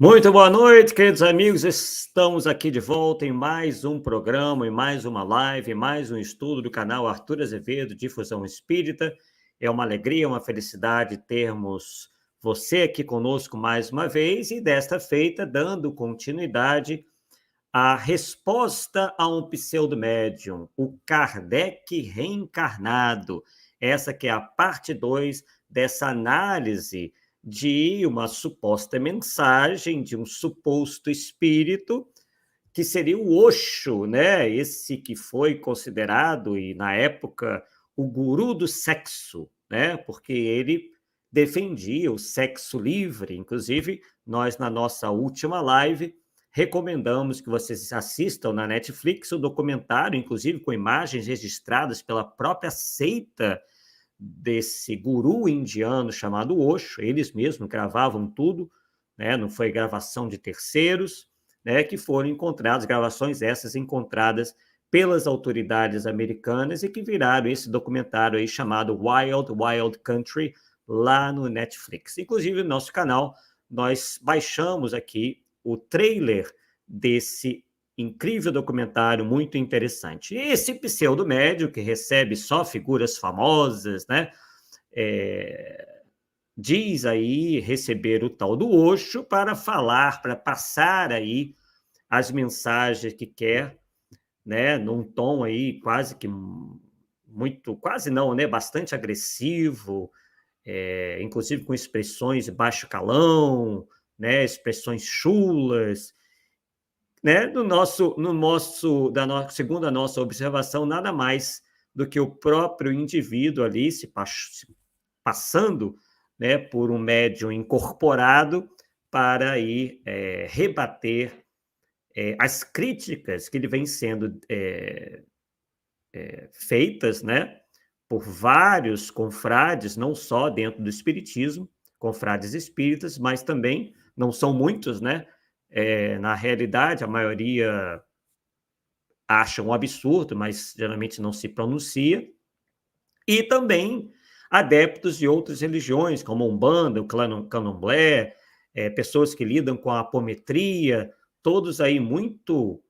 Muito boa noite, queridos amigos. Estamos aqui de volta em mais um programa, em mais uma live, em mais um estudo do canal Arthur Azevedo, Difusão Espírita. É uma alegria, uma felicidade termos você aqui conosco mais uma vez e desta feita dando continuidade à resposta a um pseudo-médium, o Kardec reencarnado. Essa que é a parte 2 dessa análise de uma suposta mensagem de um suposto espírito, que seria o Osho, né? Esse que foi considerado, e na época, o guru do sexo, né? Porque ele defendia o sexo livre. Inclusive, nós, na nossa última live, recomendamos que vocês assistam na Netflix o documentário, inclusive com imagens registradas pela própria seita desse guru indiano chamado Osho. Eles mesmos gravavam tudo, né? Não foi gravação de terceiros, né? Que foram encontradas, gravações essas encontradas pelas autoridades americanas e que viraram esse documentário aí chamado Wild Wild Country lá no Netflix. Inclusive, no nosso canal, nós baixamos aqui o trailer desse incrível documentário, muito interessante. E esse pseudo-médio, que recebe só figuras famosas, né? Diz aí receber o tal do Osho para falar, para passar aí as mensagens que quer, né? Num tom aí quase que muito, quase não, né? Bastante agressivo, inclusive com expressões de baixo calão, né? Expressões chulas, né? Segundo a nossa observação, nada mais do que o próprio indivíduo ali se passando, né, por um médium incorporado para aí rebater as críticas que ele vem sendo feitas, né, por vários confrades, não só dentro do espiritismo, confrades espíritas, mas também não são muitos, né? Na realidade, a maioria acha um absurdo, mas geralmente não se pronuncia. E também adeptos de outras religiões, como a Umbanda, o Candomblé, pessoas que lidam com a apometria, todos aí muito,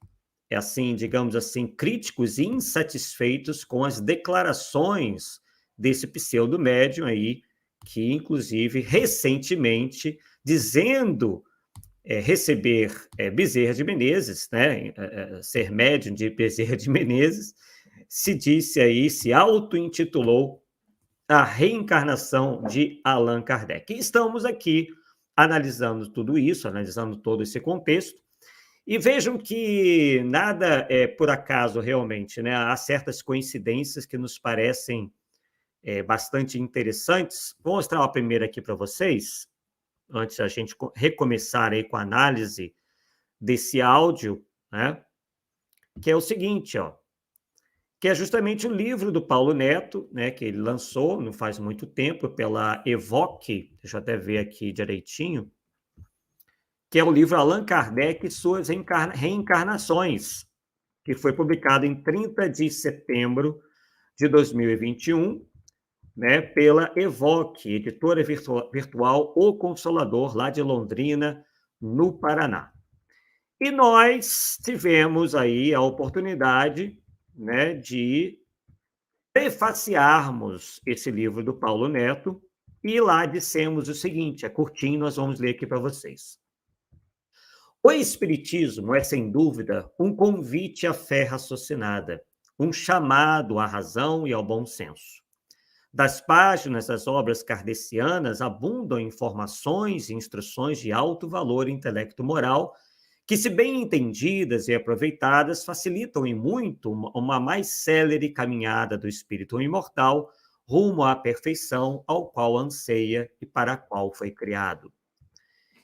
assim, digamos assim, críticos e insatisfeitos com as declarações desse pseudo-médium aí, que, inclusive, recentemente, dizendo receber Bezerra de Menezes, né, ser médium de Bezerra de Menezes, se disse aí, se auto-intitulou a reencarnação de Allan Kardec. E estamos aqui analisando tudo isso, analisando todo esse contexto, e vejam que nada é por acaso realmente, né? Há certas coincidências que nos parecem bastante interessantes. Vou mostrar uma primeira aqui para vocês, antes da gente recomeçar aí com a análise desse áudio, né? Que é o seguinte, ó, que é justamente o livro do Paulo Neto, né, que ele lançou não faz muito tempo pela Evoque, deixa eu até ver aqui direitinho, que é o livro Allan Kardec e suas reencarnações, que foi publicado em 30 de setembro de 2021, né, pela Evoque, editora virtual O Consolador, lá de Londrina, no Paraná. E nós tivemos aí a oportunidade, né, de prefaciarmos esse livro do Paulo Neto, e lá dissemos o seguinte, é curtinho, nós vamos ler aqui para vocês. O Espiritismo é, sem dúvida, um convite à fé raciocinada, um chamado à razão e ao bom senso. Das páginas das obras kardecianas abundam informações e instruções de alto valor intelecto-moral que, se bem entendidas e aproveitadas, facilitam em muito uma mais célere caminhada do espírito imortal rumo à perfeição ao qual anseia e para a qual foi criado.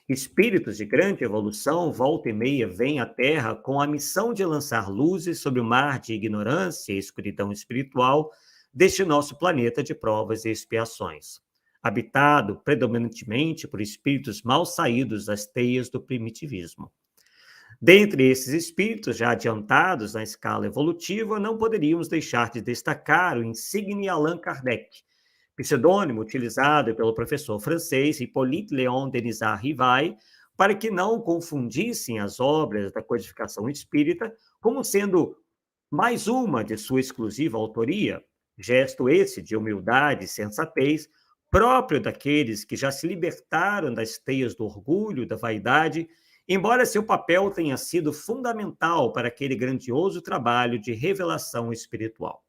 Espíritos de grande evolução, volta e meia, vêm à Terra com a missão de lançar luzes sobre o mar de ignorância e escuridão espiritual deste nosso planeta de provas e expiações, habitado predominantemente por espíritos mal saídos das teias do primitivismo. Dentre esses espíritos já adiantados na escala evolutiva, não poderíamos deixar de destacar o insigne Allan Kardec, pseudônimo utilizado pelo professor francês Hippolyte Léon Denisard Rivail, para que não confundissem as obras da codificação espírita como sendo mais uma de sua exclusiva autoria, gesto esse de humildade e sensatez, próprio daqueles que já se libertaram das teias do orgulho, da vaidade, embora seu papel tenha sido fundamental para aquele grandioso trabalho de revelação espiritual.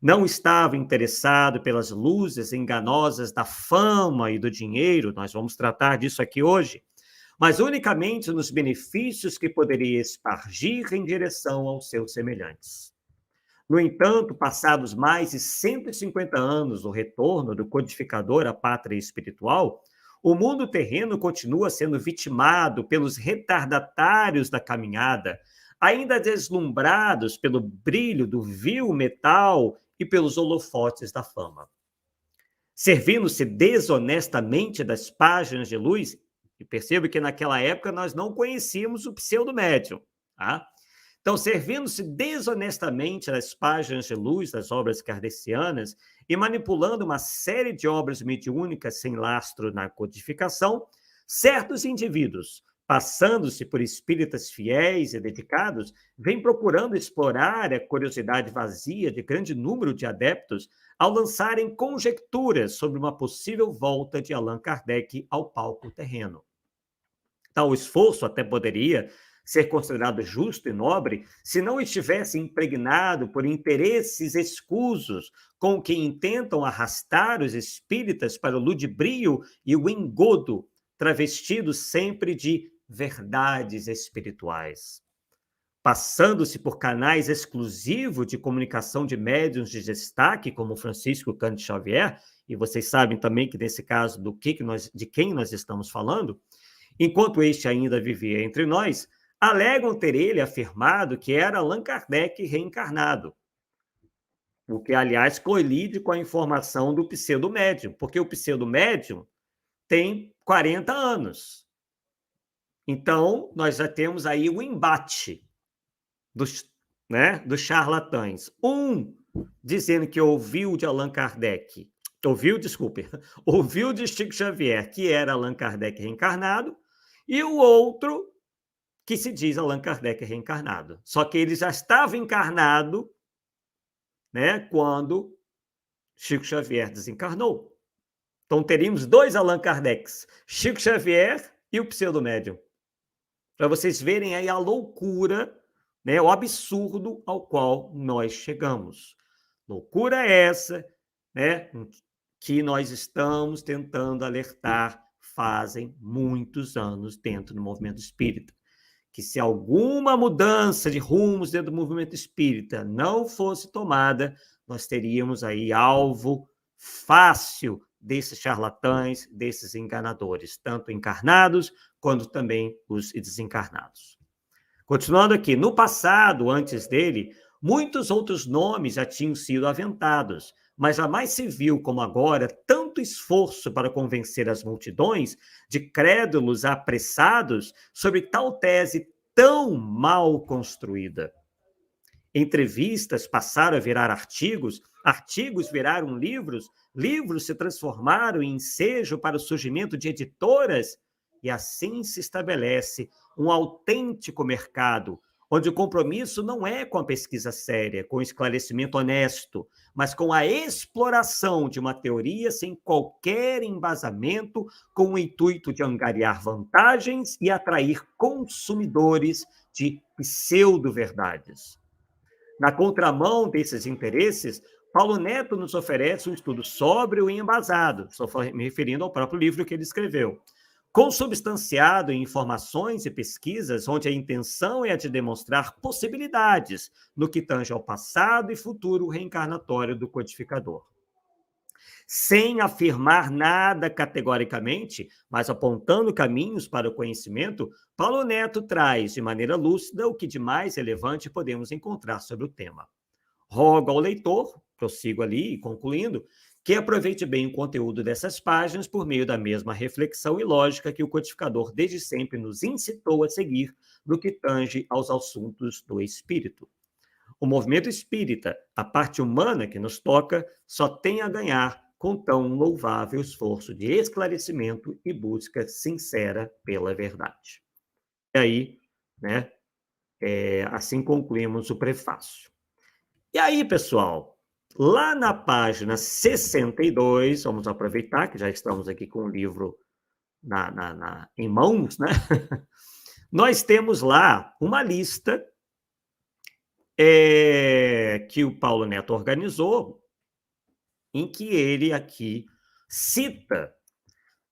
Não estava interessado pelas luzes enganosas da fama e do dinheiro, nós vamos tratar disso aqui hoje, mas unicamente nos benefícios que poderia espargir em direção aos seus semelhantes. No entanto, passados mais de 150 anos do retorno do codificador à pátria espiritual, o mundo terreno continua sendo vitimado pelos retardatários da caminhada, ainda deslumbrados pelo brilho do vil metal e pelos holofotes da fama. Servindo-se desonestamente das páginas de luz, e percebo que naquela época nós não conhecíamos o pseudo-médium, tá? Então, servindo-se desonestamente das páginas de luz das obras kardecianas e manipulando uma série de obras mediúnicas sem lastro na codificação, certos indivíduos, passando-se por espíritas fiéis e dedicados, vêm procurando explorar a curiosidade vazia de grande número de adeptos ao lançarem conjecturas sobre uma possível volta de Allan Kardec ao palco terreno. Tal esforço até poderia ser considerado justo e nobre se não estivesse impregnado por interesses escusos com que intentam arrastar os espíritas para o ludibrio e o engodo, travestidos sempre de verdades espirituais. Passando-se por canais exclusivos de comunicação de médiuns de destaque, como Francisco Cândido Xavier, e vocês sabem também que nesse caso de quem nós estamos falando, enquanto este ainda vivia entre nós, alegam ter ele afirmado que era Allan Kardec reencarnado, o que, aliás, colide com a informação do pseudo-médium, porque o pseudo-médium tem 40 anos. Então, nós já temos aí o embate dos charlatães. Um dizendo que ouviu de Allan Kardec, ouviu de Chico Xavier que era Allan Kardec reencarnado, e o outro que se diz Allan Kardec reencarnado. Só que ele já estava encarnado, né, quando Chico Xavier desencarnou. Então, teríamos dois Allan Kardecs, Chico Xavier e o pseudo-médium. Para vocês verem aí a loucura, né, o absurdo ao qual nós chegamos. Loucura essa, né, que nós estamos tentando alertar fazem muitos anos dentro do movimento espírita. Que se alguma mudança de rumos dentro do movimento espírita não fosse tomada, nós teríamos aí alvo fácil desses charlatães, desses enganadores, tanto encarnados quanto também os desencarnados. Continuando aqui, no passado, antes dele, muitos outros nomes já tinham sido aventados, mas jamais se viu, como agora, tanto esforço para convencer as multidões de crédulos apressados sobre tal tese tão mal construída. Entrevistas passaram a virar artigos, artigos viraram livros, livros se transformaram em ensejo para o surgimento de editoras, e assim se estabelece um autêntico mercado, onde o compromisso não é com a pesquisa séria, com o esclarecimento honesto, mas com a exploração de uma teoria sem qualquer embasamento, com o intuito de angariar vantagens e atrair consumidores de pseudo-verdades. Na contramão desses interesses, Paulo Neto nos oferece um estudo sóbrio e embasado, estou me referindo ao próprio livro que ele escreveu, consubstanciado em informações e pesquisas onde a intenção é a de demonstrar possibilidades no que tange ao passado e futuro reencarnatório do codificador. Sem afirmar nada categoricamente, mas apontando caminhos para o conhecimento, Paulo Neto traz de maneira lúcida o que de mais relevante podemos encontrar sobre o tema. Rogo ao leitor, prossigo ali, concluindo, que aproveite bem o conteúdo dessas páginas por meio da mesma reflexão e lógica que o codificador desde sempre nos incitou a seguir no que tange aos assuntos do espírito. O movimento espírita, a parte humana que nos toca, só tem a ganhar com tão louvável esforço de esclarecimento e busca sincera pela verdade. E aí, né, assim concluímos o prefácio. E aí, pessoal, lá na página 62, vamos aproveitar que já estamos aqui com o livro em mãos, né? Nós temos lá uma lista que o Paulo Neto organizou, em que ele aqui cita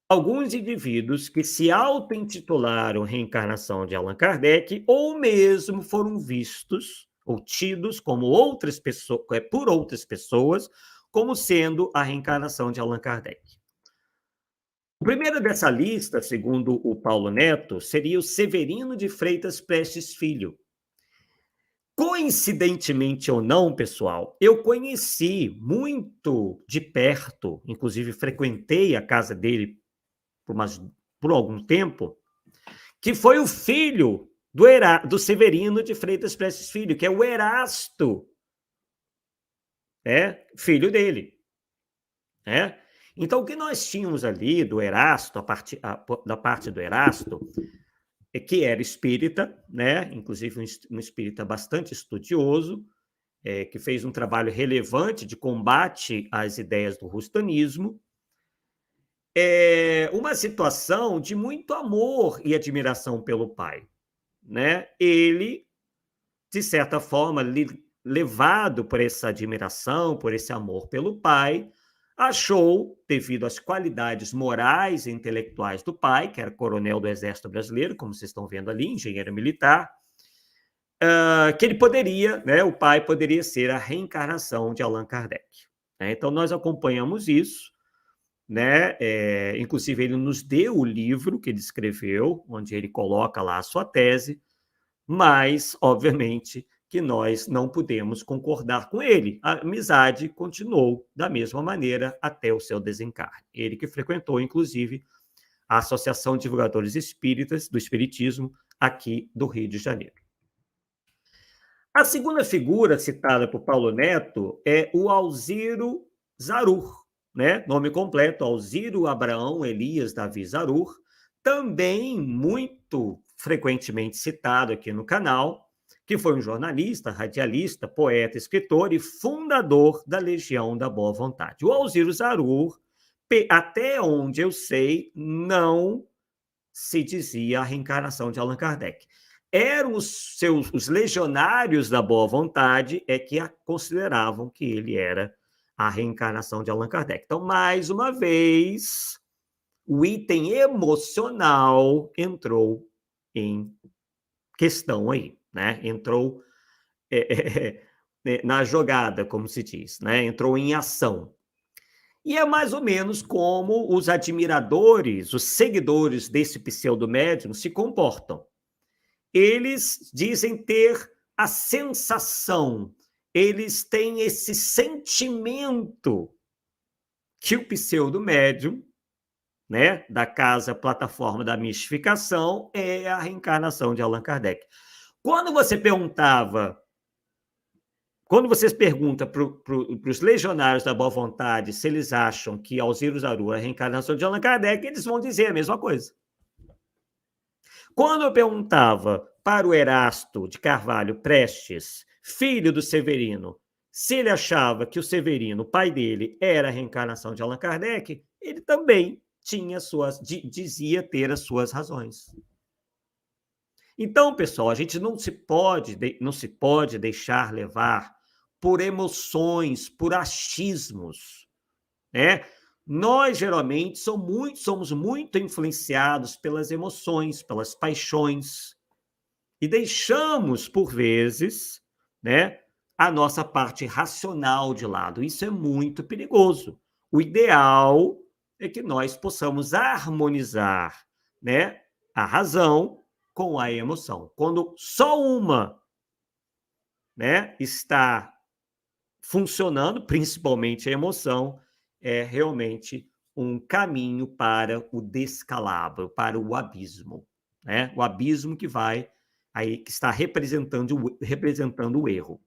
alguns indivíduos que se auto-intitularam reencarnação de Allan Kardec ou mesmo foram vistos ou tidos como outras pessoas, por outras pessoas como sendo a reencarnação de Allan Kardec. O primeiro dessa lista, segundo o Paulo Neto, seria o Severino de Freitas Prestes Filho. Coincidentemente ou não, pessoal, eu conheci muito de perto, inclusive frequentei a casa dele por algum tempo, que foi o filho do Severino de Freitas Prestes Filho, que é o Erasto, filho dele. Então, o que nós tínhamos ali do Erasto, da parte do Erasto, que era espírita, inclusive um espírita bastante estudioso, que fez um trabalho relevante de combate às ideias do rustanismo, uma situação de muito amor e admiração pelo pai. Ele, de certa forma, levado por essa admiração, por esse amor pelo pai, achou, devido às qualidades morais e intelectuais do pai, que era coronel do Exército Brasileiro, como vocês estão vendo ali, engenheiro militar, que ele poderia, o pai poderia ser a reencarnação de Allan Kardec. Então, nós acompanhamos isso, inclusive, ele nos deu o livro que ele escreveu, onde ele coloca lá a sua tese, mas, obviamente, que nós não pudemos concordar com ele. A amizade continuou da mesma maneira até o seu desencarne. Ele que frequentou, inclusive, a Associação de Divulgadores Espíritas do Espiritismo aqui do Rio de Janeiro. A segunda figura citada por Paulo Neto é o Alziro Zarur, nome completo, Alziro Abraão Elias Davi Zarur, também muito frequentemente citado aqui no canal, que foi um jornalista, radialista, poeta, escritor e fundador da Legião da Boa Vontade. O Alziro Zarur, até onde eu sei, não se dizia a reencarnação de Allan Kardec. Eram os legionários da Boa Vontade que consideravam que ele era a reencarnação de Allan Kardec. Então, mais uma vez, o item emocional entrou em questão aí, entrou na jogada, como se diz, entrou em ação. E é mais ou menos como os admiradores, os seguidores desse pseudo-médium se comportam. Eles dizem ter a sensação, eles têm esse sentimento que o pseudo-médium, da casa plataforma da mistificação, é a reencarnação de Allan Kardec. Quando vocês perguntam para os legionários da Boa Vontade se eles acham que Alziro Zarur é a reencarnação de Allan Kardec, eles vão dizer a mesma coisa. Quando eu perguntava para o Erasto de Carvalho Prestes, filho do Severino, se ele achava que o Severino, pai dele, era a reencarnação de Allan Kardec, ele também dizia ter as suas razões. Então, pessoal, a gente não se pode deixar levar por emoções, por achismos, Nós, geralmente, somos muito influenciados pelas emoções, pelas paixões, e deixamos, por vezes, a nossa parte racional de lado. Isso é muito perigoso. O ideal é que nós possamos harmonizar, a razão com a emoção. Quando só uma, está funcionando, principalmente a emoção, é realmente um caminho para o descalabro, para o abismo, O abismo que está representando o erro.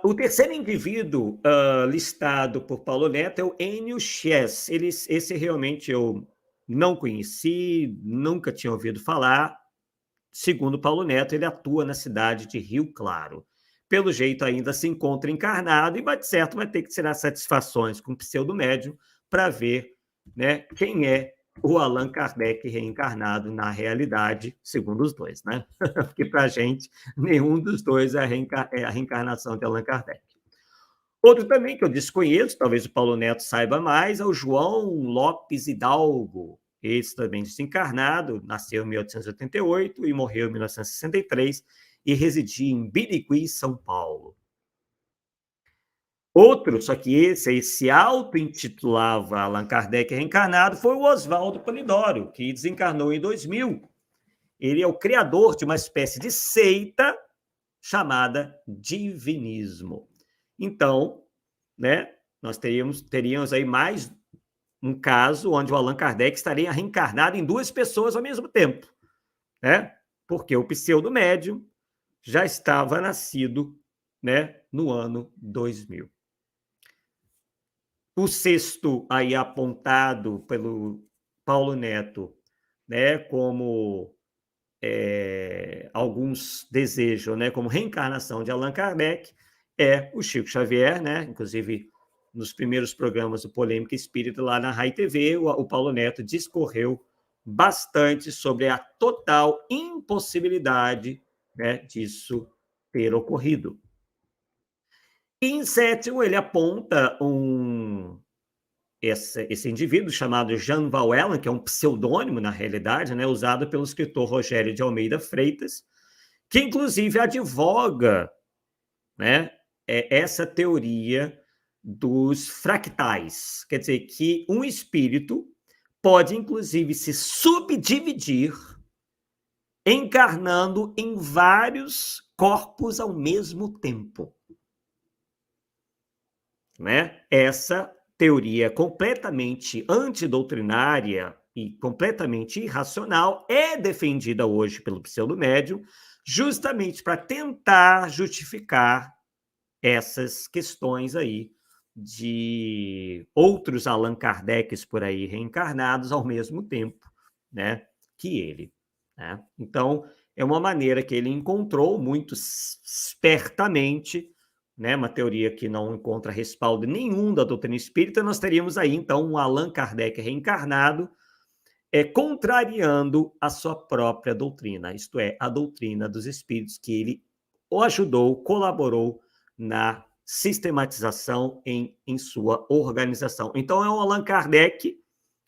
O terceiro indivíduo listado por Paulo Neto é o Enio Chess. Esse realmente eu não conheci, nunca tinha ouvido falar. Segundo Paulo Neto, ele atua na cidade de Rio Claro. Pelo jeito, ainda se encontra encarnado e, de certo, vai ter que tirar satisfações com o pseudo-médium para ver, né, quem é o Allan Kardec reencarnado na realidade, segundo os dois, né? Porque, para a gente, nenhum dos dois é a reencarnação de Allan Kardec. Outro também que eu desconheço, talvez o Paulo Neto saiba mais, é o João Lopes Hidalgo. Esse também desencarnado, nasceu em 1888 e morreu em 1963 e residia em Birigui, São Paulo. Outro, só que esse se auto-intitulava Allan Kardec reencarnado, foi o Oswaldo Polidoro, que desencarnou em 2000. Ele é o criador de uma espécie de seita chamada divinismo. Então, né, nós teríamos aí mais um caso onde o Allan Kardec estaria reencarnado em duas pessoas ao mesmo tempo, né? Porque o pseudo-médium já estava nascido, né, no ano 2000. O sexto aí apontado pelo Paulo Neto, né, como alguns desejam, né, como reencarnação de Allan Kardec, é o Chico Xavier, né? Inclusive, nos primeiros programas do Polêmica Espírita, lá na Rai TV, o Paulo Neto discorreu bastante sobre a total impossibilidade, né, disso ter ocorrido. E, em sétimo, ele aponta esse indivíduo chamado Jean Valjean, que é um pseudônimo, na realidade, né, usado pelo escritor Rogério de Almeida Freitas, que, inclusive, advoga, né, essa teoria dos fractais. Quer dizer, que um espírito pode, inclusive, se subdividir encarnando em vários corpos ao mesmo tempo. Né? Essa teoria completamente antidoutrinária e completamente irracional é defendida hoje pelo pseudo-médium justamente para tentar justificar essas questões aí de outros Allan Kardecs por aí reencarnados ao mesmo tempo, né, que ele. Né? Então, é uma maneira que ele encontrou muito espertamente, né, uma teoria que não encontra respaldo nenhum da doutrina espírita. Nós teríamos aí, então, um Allan Kardec reencarnado contrariando a sua própria doutrina, isto é, a doutrina dos espíritos, que ele o ajudou, colaborou na sistematização em sua organização. Então, é um Allan Kardec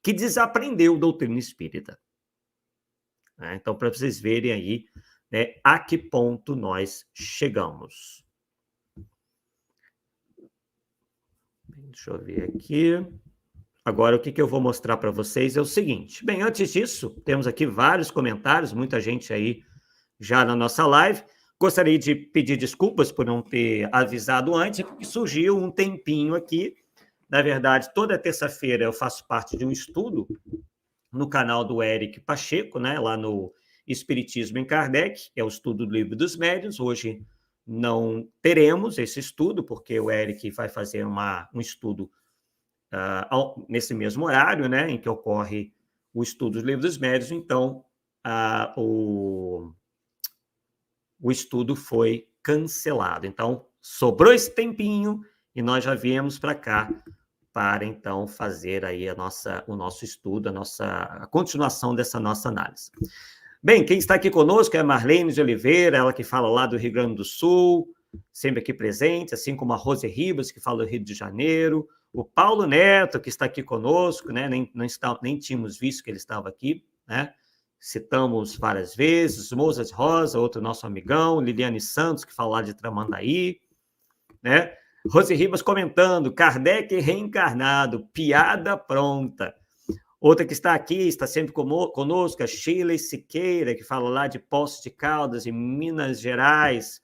que desaprendeu doutrina espírita. Então, para vocês verem aí, né, a que ponto nós chegamos. Deixa eu ver aqui. Agora, o que eu vou mostrar para vocês é o seguinte. Bem, antes disso, temos aqui vários comentários, muita gente aí já na nossa live. Gostaria de pedir desculpas por não ter avisado antes, porque surgiu um tempinho aqui. Na verdade, toda terça-feira eu faço parte de um estudo no canal do Eric Pacheco, né, lá no Espiritismo em Kardec, é o estudo do Livro dos Médiuns. Hoje não teremos esse estudo, porque o Eric vai fazer um estudo nesse mesmo horário, né, em que ocorre o estudo do Livro dos Médiuns. Então, o estudo foi cancelado. Então, sobrou esse tempinho e nós já viemos para cá para, então, fazer aí o nosso estudo, a continuação dessa nossa análise. Bem, quem está aqui conosco é a Marlene de Oliveira, ela que fala lá do Rio Grande do Sul, sempre aqui presente, assim como a Rose Ribas, que fala do Rio de Janeiro, o Paulo Neto, que está aqui conosco, né? Nem tínhamos visto que ele estava aqui, né? Citamos várias vezes, Mozart Rosa, outro nosso amigão, Liliane Santos, que fala lá de Tramandaí, né? Rose Ribas comentando, Kardec reencarnado, piada pronta. Outra que está aqui, está sempre conosco, a Sheila Siqueira, que fala lá de Poços de Caldas, em Minas Gerais.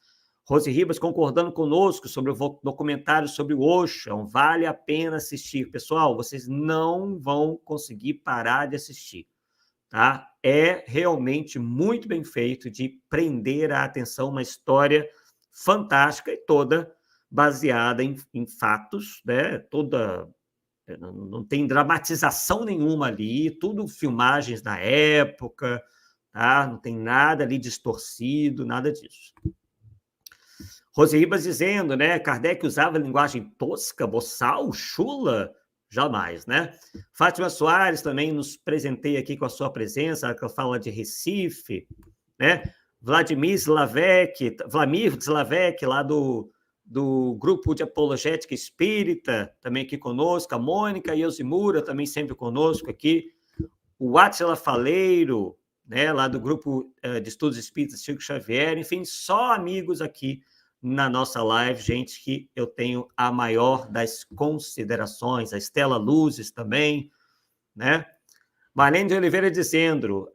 Rose Ribas concordando conosco sobre o documentário sobre o Osho. Vale a pena assistir. Pessoal, vocês não vão conseguir parar de assistir. Tá? É realmente muito bem feito, de prender a atenção, uma história fantástica e toda baseada em fatos, né? Não tem dramatização nenhuma ali, tudo filmagens da época, tá? Não tem nada ali distorcido, nada disso. Rose Ribas dizendo, né? Kardec usava linguagem tosca, boçal, chula? Jamais, né? Fátima Soares também nos presenteia aqui com a sua presença, que fala de Recife, né? Vladimir Slavek, lá do grupo de apologética espírita, também aqui conosco, a Mônica Yosimura também sempre conosco aqui, o Átila Faleiro, né, lá do grupo de estudos espíritas Chico Xavier, enfim, só amigos aqui na nossa live, gente que eu tenho a maior das considerações, a Estela Luzes também, né? Marlene de Oliveira dizendo,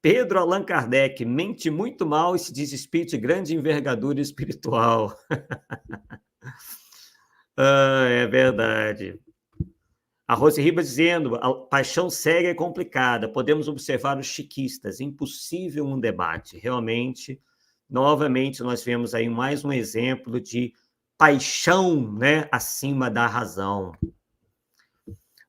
Pedro Allan Kardec mente muito mal e se diz espírito de grande envergadura espiritual. É verdade. A Rose Ribas dizendo, a paixão cega é complicada, podemos observar os chiquistas, impossível um debate. Realmente, novamente, nós vemos aí mais um exemplo de paixão, né, acima da razão.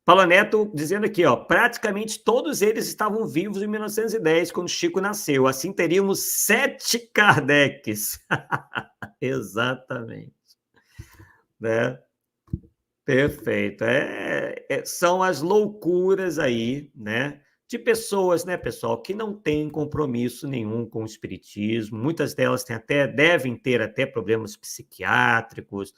Paulo Neto dizendo aqui, ó, praticamente todos eles estavam vivos em 1910, quando Chico nasceu. Assim teríamos 7 Kardecs. Exatamente. Né? Perfeito. São as loucuras aí, né? De pessoas, né, pessoal, que não têm compromisso nenhum com o espiritismo. Muitas delas devem ter até problemas psiquiátricos,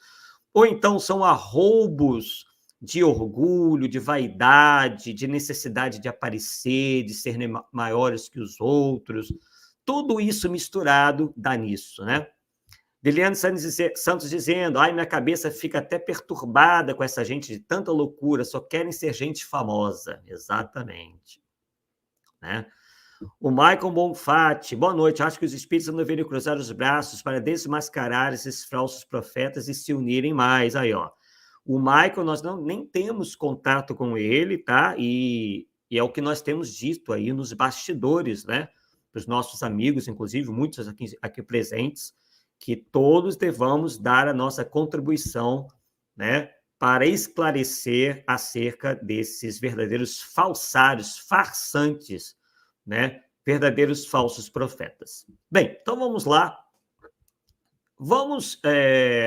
ou então são arroubos de orgulho, de vaidade, de necessidade de aparecer, de ser maiores que os outros. Tudo isso misturado dá nisso, né? Liliane Santos dizendo, ai, minha cabeça fica até perturbada com essa gente de tanta loucura, só querem ser gente famosa. Exatamente. Né? O Michael Bonfatti, boa noite, acho que os espíritos não deveriam cruzar os braços para desmascarar esses falsos profetas e se unirem mais. Aí, ó. O Michael, nós nem temos contato com ele, tá? E é o que nós temos dito aí nos bastidores, né? Para os nossos amigos, inclusive, muitos aqui presentes, que todos devamos dar a nossa contribuição, né? Para esclarecer acerca desses verdadeiros falsários, farsantes, né? Verdadeiros falsos profetas. Bem, então vamos lá. Vamos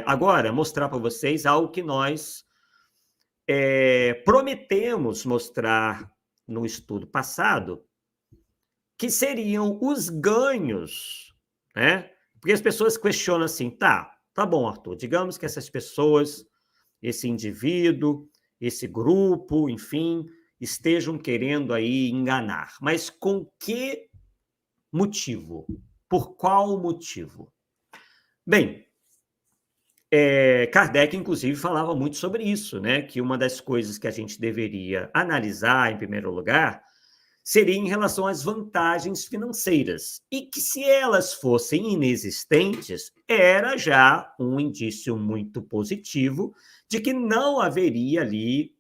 agora mostrar para vocês algo que nós prometemos mostrar no estudo passado, que seriam os ganhos, né? Porque as pessoas questionam assim, tá bom, Arthur, digamos que essas pessoas, esse indivíduo, esse grupo, enfim, estejam querendo aí enganar, mas com que motivo? Por qual motivo? Bem, Kardec, inclusive, falava muito sobre isso, né? Que uma das coisas que a gente deveria analisar, em primeiro lugar, seria em relação às vantagens financeiras. E que, se elas fossem inexistentes, era já um indício muito positivo de que não haveria ali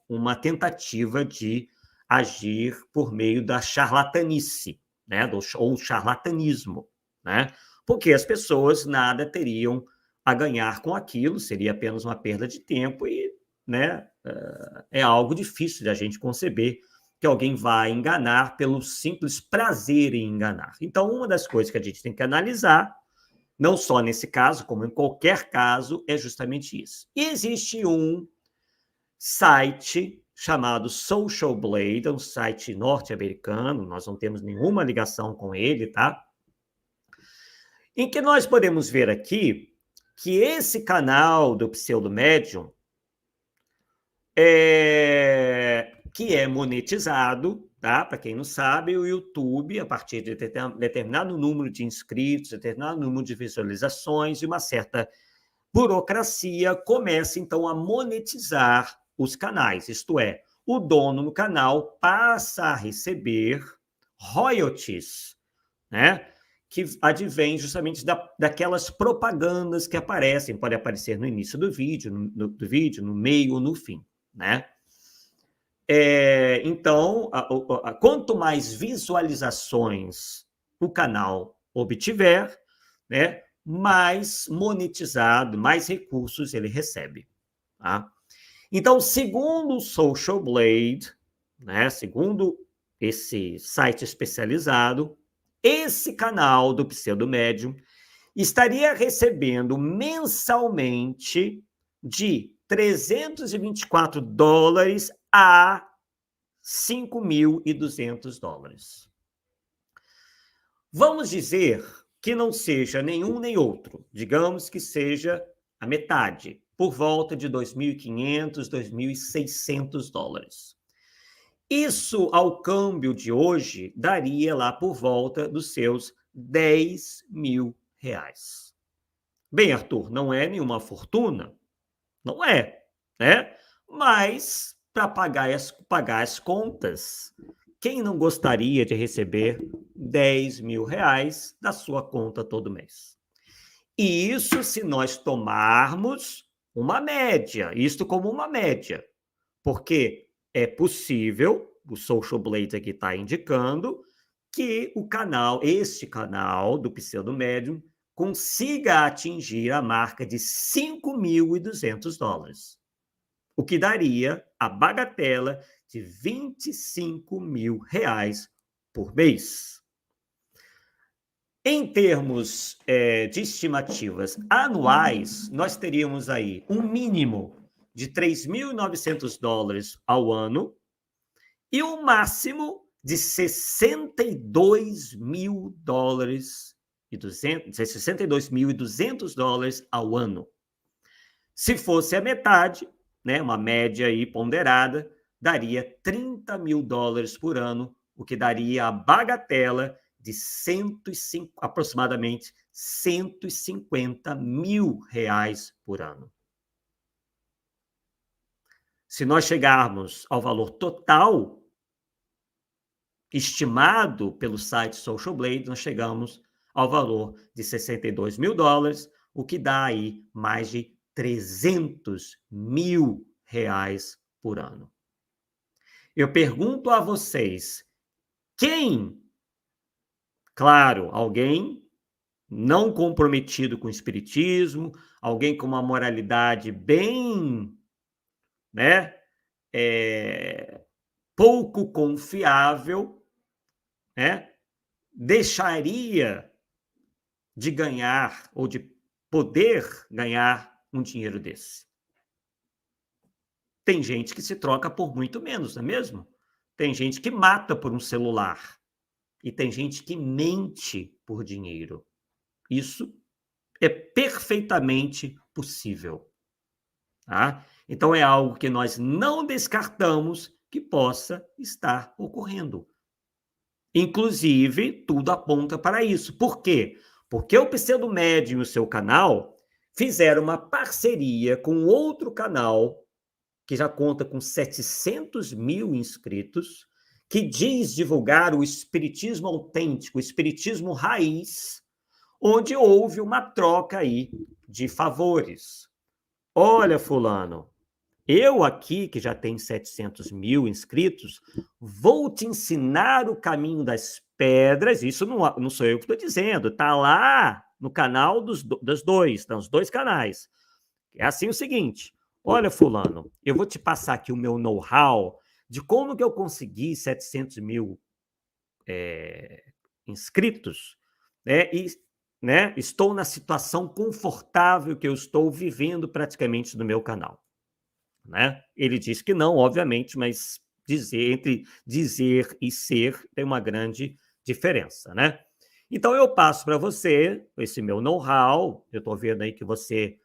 uma tentativa de agir por meio da charlatanice, né? Ou charlatanismo, né? Porque as pessoas nada teriam a ganhar com aquilo, seria apenas uma perda de tempo e, né, é algo difícil de a gente conceber que alguém vai enganar pelo simples prazer em enganar. Então, uma das coisas que a gente tem que analisar, não só nesse caso, como em qualquer caso, é justamente isso. E existe um site chamado Social Blade, é um site norte-americano, nós não temos nenhuma ligação com ele, tá? Em que nós podemos ver aqui que esse canal do Pseudo-Médium que é monetizado, tá? Para quem não sabe, o YouTube, a partir de determinado número de inscritos, determinado número de visualizações e uma certa burocracia, começa então a monetizar os canais, isto é, o dono do canal passa a receber royalties, né? Que advém justamente daquelas propagandas que aparecem, pode aparecer no início do vídeo, no meio ou no fim, né? Então, quanto mais visualizações o canal obtiver, né, mais monetizado, mais recursos ele recebe. Tá? Então, segundo o Social Blade, né, segundo esse site especializado, esse canal do Pseudomédium estaria recebendo mensalmente de $324 a $5.200. Vamos dizer que não seja nenhum nem outro, digamos que seja a metade, por volta de $2.500, $2.600. Isso, ao câmbio de hoje, daria lá por volta dos seus R$ 10.000. Bem, Arthur, não é nenhuma fortuna? Não é, né? Mas, para pagar as contas, quem não gostaria de receber R$ 10.000 da sua conta todo mês? E isso se nós tomarmos uma média, isto como uma média, porque é possível, o Social Blade aqui está indicando, que este canal do Pseudomédium, consiga atingir a marca de $5.200, o que daria a bagatela de R$ 25.000 por mês. Em termos de estimativas anuais, nós teríamos aí um mínimo de $3.900 ao ano e um máximo de $62.200 ao ano. Se fosse a metade, né, uma média aí ponderada, daria $30.000 por ano, o que daria a bagatela de aproximadamente R$ 150.000 por ano. Se nós chegarmos ao valor total estimado pelo site Social Blade, nós chegamos ao valor de $62.000, o que dá aí mais de R$ 300.000 por ano. Eu pergunto a vocês, quem, claro, alguém não comprometido com o espiritismo, alguém com uma moralidade bem, né, pouco confiável, né, deixaria de ganhar ou de poder ganhar um dinheiro desse? Tem gente que se troca por muito menos, não é mesmo? Tem gente que mata por um celular e tem gente que mente por dinheiro. Isso é perfeitamente possível. Tá? Então, é algo que nós não descartamos que possa estar ocorrendo. Inclusive, tudo aponta para isso. Por quê? Porque o Pseudomédium e o seu canal fizeram uma parceria com outro canal que já conta com 700.000 inscritos, que diz divulgar o espiritismo autêntico, o espiritismo raiz, onde houve uma troca aí de favores. Olha, fulano, eu aqui, que já tenho 700.000 inscritos, vou te ensinar o caminho das pedras. Isso não sou eu que estou dizendo, está lá no canal dos dois, estão os dois canais. É assim o seguinte, olha, fulano, eu vou te passar aqui o meu know-how de como que eu consegui 700.000 inscritos, né, e né, estou na situação confortável que eu estou vivendo praticamente no meu canal. Né? Ele diz que não, obviamente, mas entre dizer e ser tem uma grande diferença, né? Então, eu passo para você esse meu know-how. Eu estou vendo aí que você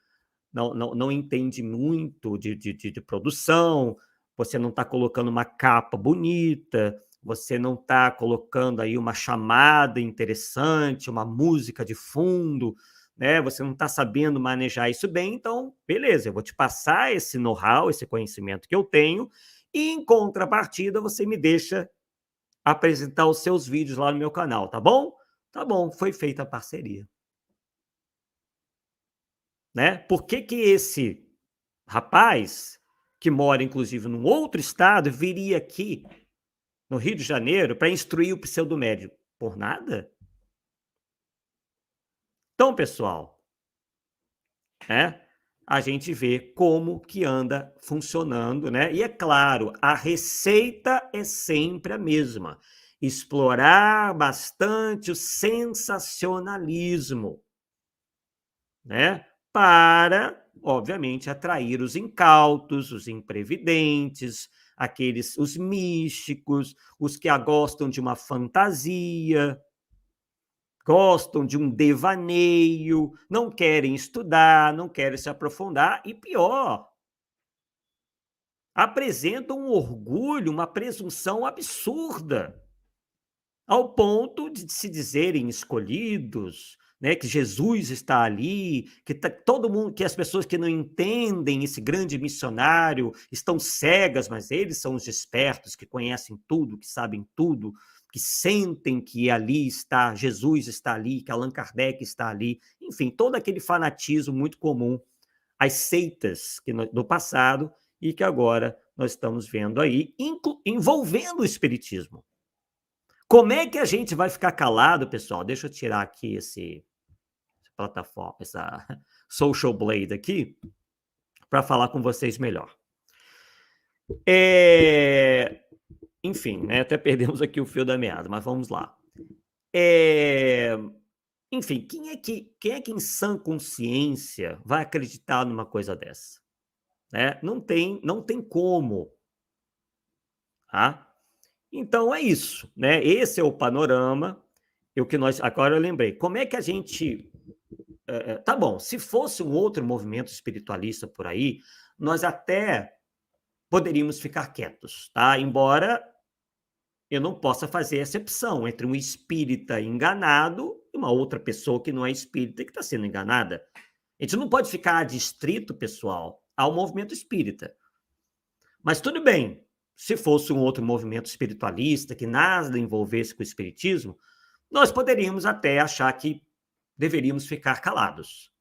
não entende muito de produção, você não está colocando uma capa bonita, você não está colocando aí uma chamada interessante, uma música de fundo, né? Você não está sabendo manejar isso bem, então, beleza, eu vou te passar esse know-how, esse conhecimento que eu tenho, e em contrapartida você me deixa apresentar os seus vídeos lá no meu canal, tá bom? Tá bom, foi feita a parceria. Né? Por que que esse rapaz, que mora inclusive num outro estado, viria aqui no Rio de Janeiro para instruir o pseudomédio? Por nada? Então, pessoal, né, a gente vê como que anda funcionando, né? E é claro, a receita é sempre a mesma. Explorar bastante o sensacionalismo, né? Para, obviamente, atrair os incautos, os imprevidentes, os místicos, os que gostam de uma fantasia, gostam de um devaneio, não querem estudar, não querem se aprofundar e pior, apresentam um orgulho, uma presunção absurda, ao ponto de se dizerem escolhidos, né, que Jesus está ali, que todo mundo, que as pessoas que não entendem esse grande missionário estão cegas, mas eles são os espertos que conhecem tudo, que sabem tudo, que sentem que ali está, Jesus está ali, que Allan Kardec está ali, enfim, todo aquele fanatismo muito comum às seitas do passado e que agora nós estamos vendo aí, envolvendo o espiritismo. Como é que a gente vai ficar calado, pessoal? Deixa eu tirar aqui essa plataforma, essa Social Blade aqui, para falar com vocês melhor. Enfim, né, até perdemos aqui o fio da meada, mas vamos lá. Enfim, quem é que em sã consciência vai acreditar numa coisa dessa? Né? Não tem como. Tá? Então é isso, né? Esse é o panorama. Agora eu lembrei. Como é que a gente tá bom, se fosse um outro movimento espiritualista por aí, nós até poderíamos ficar quietos, tá? Embora eu não possa fazer exceção entre um espírita enganado e uma outra pessoa que não é espírita e que está sendo enganada. A gente não pode ficar adstrito, pessoal, ao movimento espírita. Mas tudo bem, se fosse um outro movimento espiritualista que nada envolvesse com o espiritismo, nós poderíamos até achar que deveríamos ficar calados.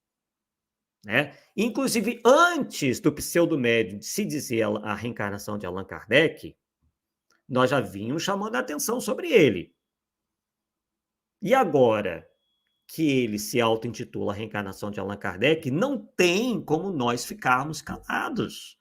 Né? Inclusive, antes do pseudo-médium se dizer a reencarnação de Allan Kardec, nós já vínhamos chamando a atenção sobre ele. E agora que ele se auto-intitula a reencarnação de Allan Kardec, não tem como nós ficarmos calados.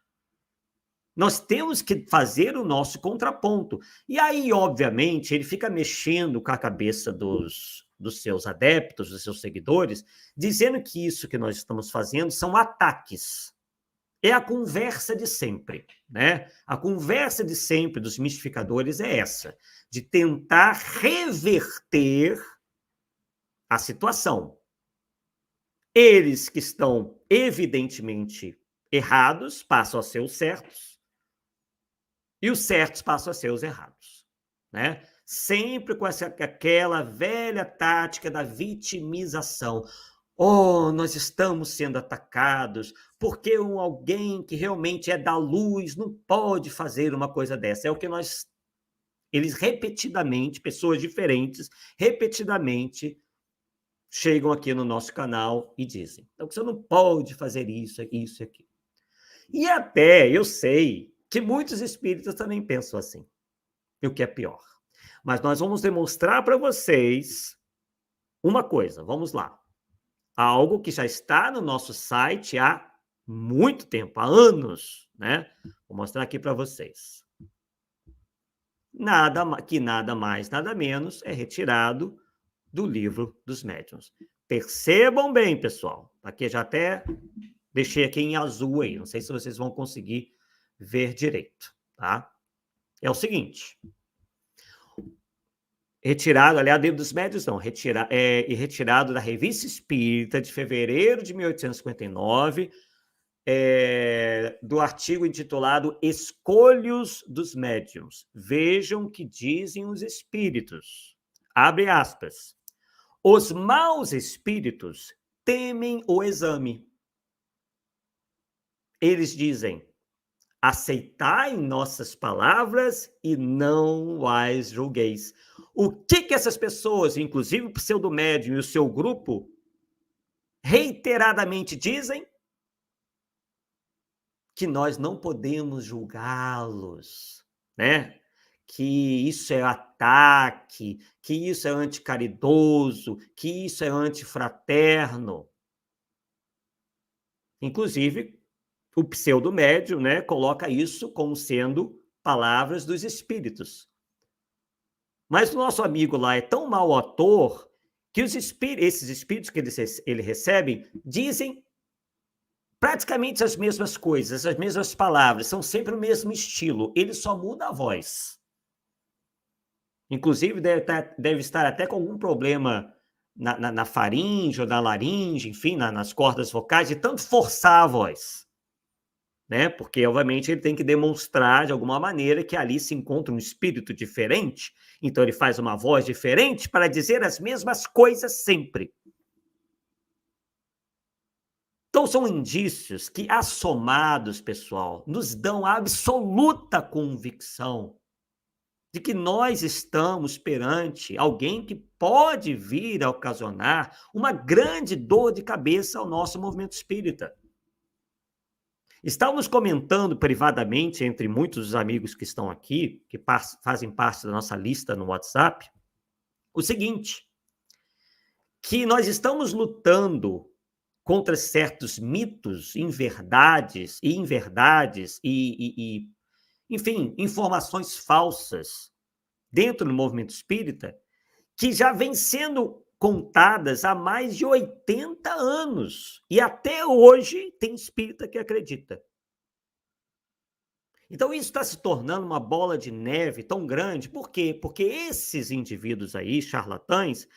Nós temos que fazer o nosso contraponto. E aí, obviamente, ele fica mexendo com a cabeça dos seus adeptos, dos seus seguidores, dizendo que isso que nós estamos fazendo são ataques. É a conversa de sempre, né? A conversa de sempre dos mistificadores é essa, de tentar reverter a situação. Eles que estão evidentemente errados passam a ser os certos, e os certos passam a ser os errados, né? Sempre com aquela velha tática da vitimização. Oh, nós estamos sendo atacados, porque alguém que realmente é da luz não pode fazer uma coisa dessa. É o que eles repetidamente, pessoas diferentes, repetidamente chegam aqui no nosso canal e dizem. Então, você não pode fazer isso, isso e aquilo. E até eu sei que muitos espíritas também pensam assim, o que é pior. Mas nós vamos demonstrar para vocês uma coisa, vamos lá. Algo que já está no nosso site há muito tempo, há anos, né? Vou mostrar aqui para vocês. Nada mais, nada menos é retirado do Livro dos Médiuns. Percebam bem, pessoal. Aqui já até deixei aqui em azul aí, não sei se vocês vão conseguir ver direito, tá? É o seguinte. Retirado, aliás, Livro dos Médiuns não, retirado da Revista Espírita de fevereiro de 1859, do artigo intitulado Escolhos dos Médiuns. Vejam o que dizem os espíritos. Abre aspas. Os maus espíritos temem o exame. Eles dizem, aceitai nossas palavras e não as julgueis. O que essas pessoas, inclusive o pseudo-médium e o seu grupo, reiteradamente dizem? Que nós não podemos julgá-los, né? que isso é ataque, que isso é anticaridoso, que isso é antifraterno. Inclusive, o pseudo-médium, né, coloca isso como sendo palavras dos espíritos. Mas o nosso amigo lá é tão mau ator que esses espíritos que ele recebe dizem praticamente as mesmas coisas, as mesmas palavras, são sempre o mesmo estilo, ele só muda a voz. Inclusive, deve estar até com algum problema na faringe ou na laringe, enfim, nas cordas vocais, de tanto forçar a voz. Né? Porque, obviamente, ele tem que demonstrar, de alguma maneira, que ali se encontra um espírito diferente, então ele faz uma voz diferente para dizer as mesmas coisas sempre. Então, são indícios que, assomados, pessoal, nos dão a absoluta convicção de que nós estamos perante alguém que pode vir a ocasionar uma grande dor de cabeça ao nosso movimento espírita. Estávamos comentando privadamente, entre muitos dos amigos que estão aqui, que fazem parte da nossa lista no WhatsApp, o seguinte, que nós estamos lutando contra certos mitos, inverdades e enfim, informações falsas dentro do movimento espírita, que já vem sendo contadas há mais de 80 anos. E até hoje tem espírita que acredita. Então, isso está se tornando uma bola de neve tão grande. Por quê? Porque esses indivíduos aí, charlatães,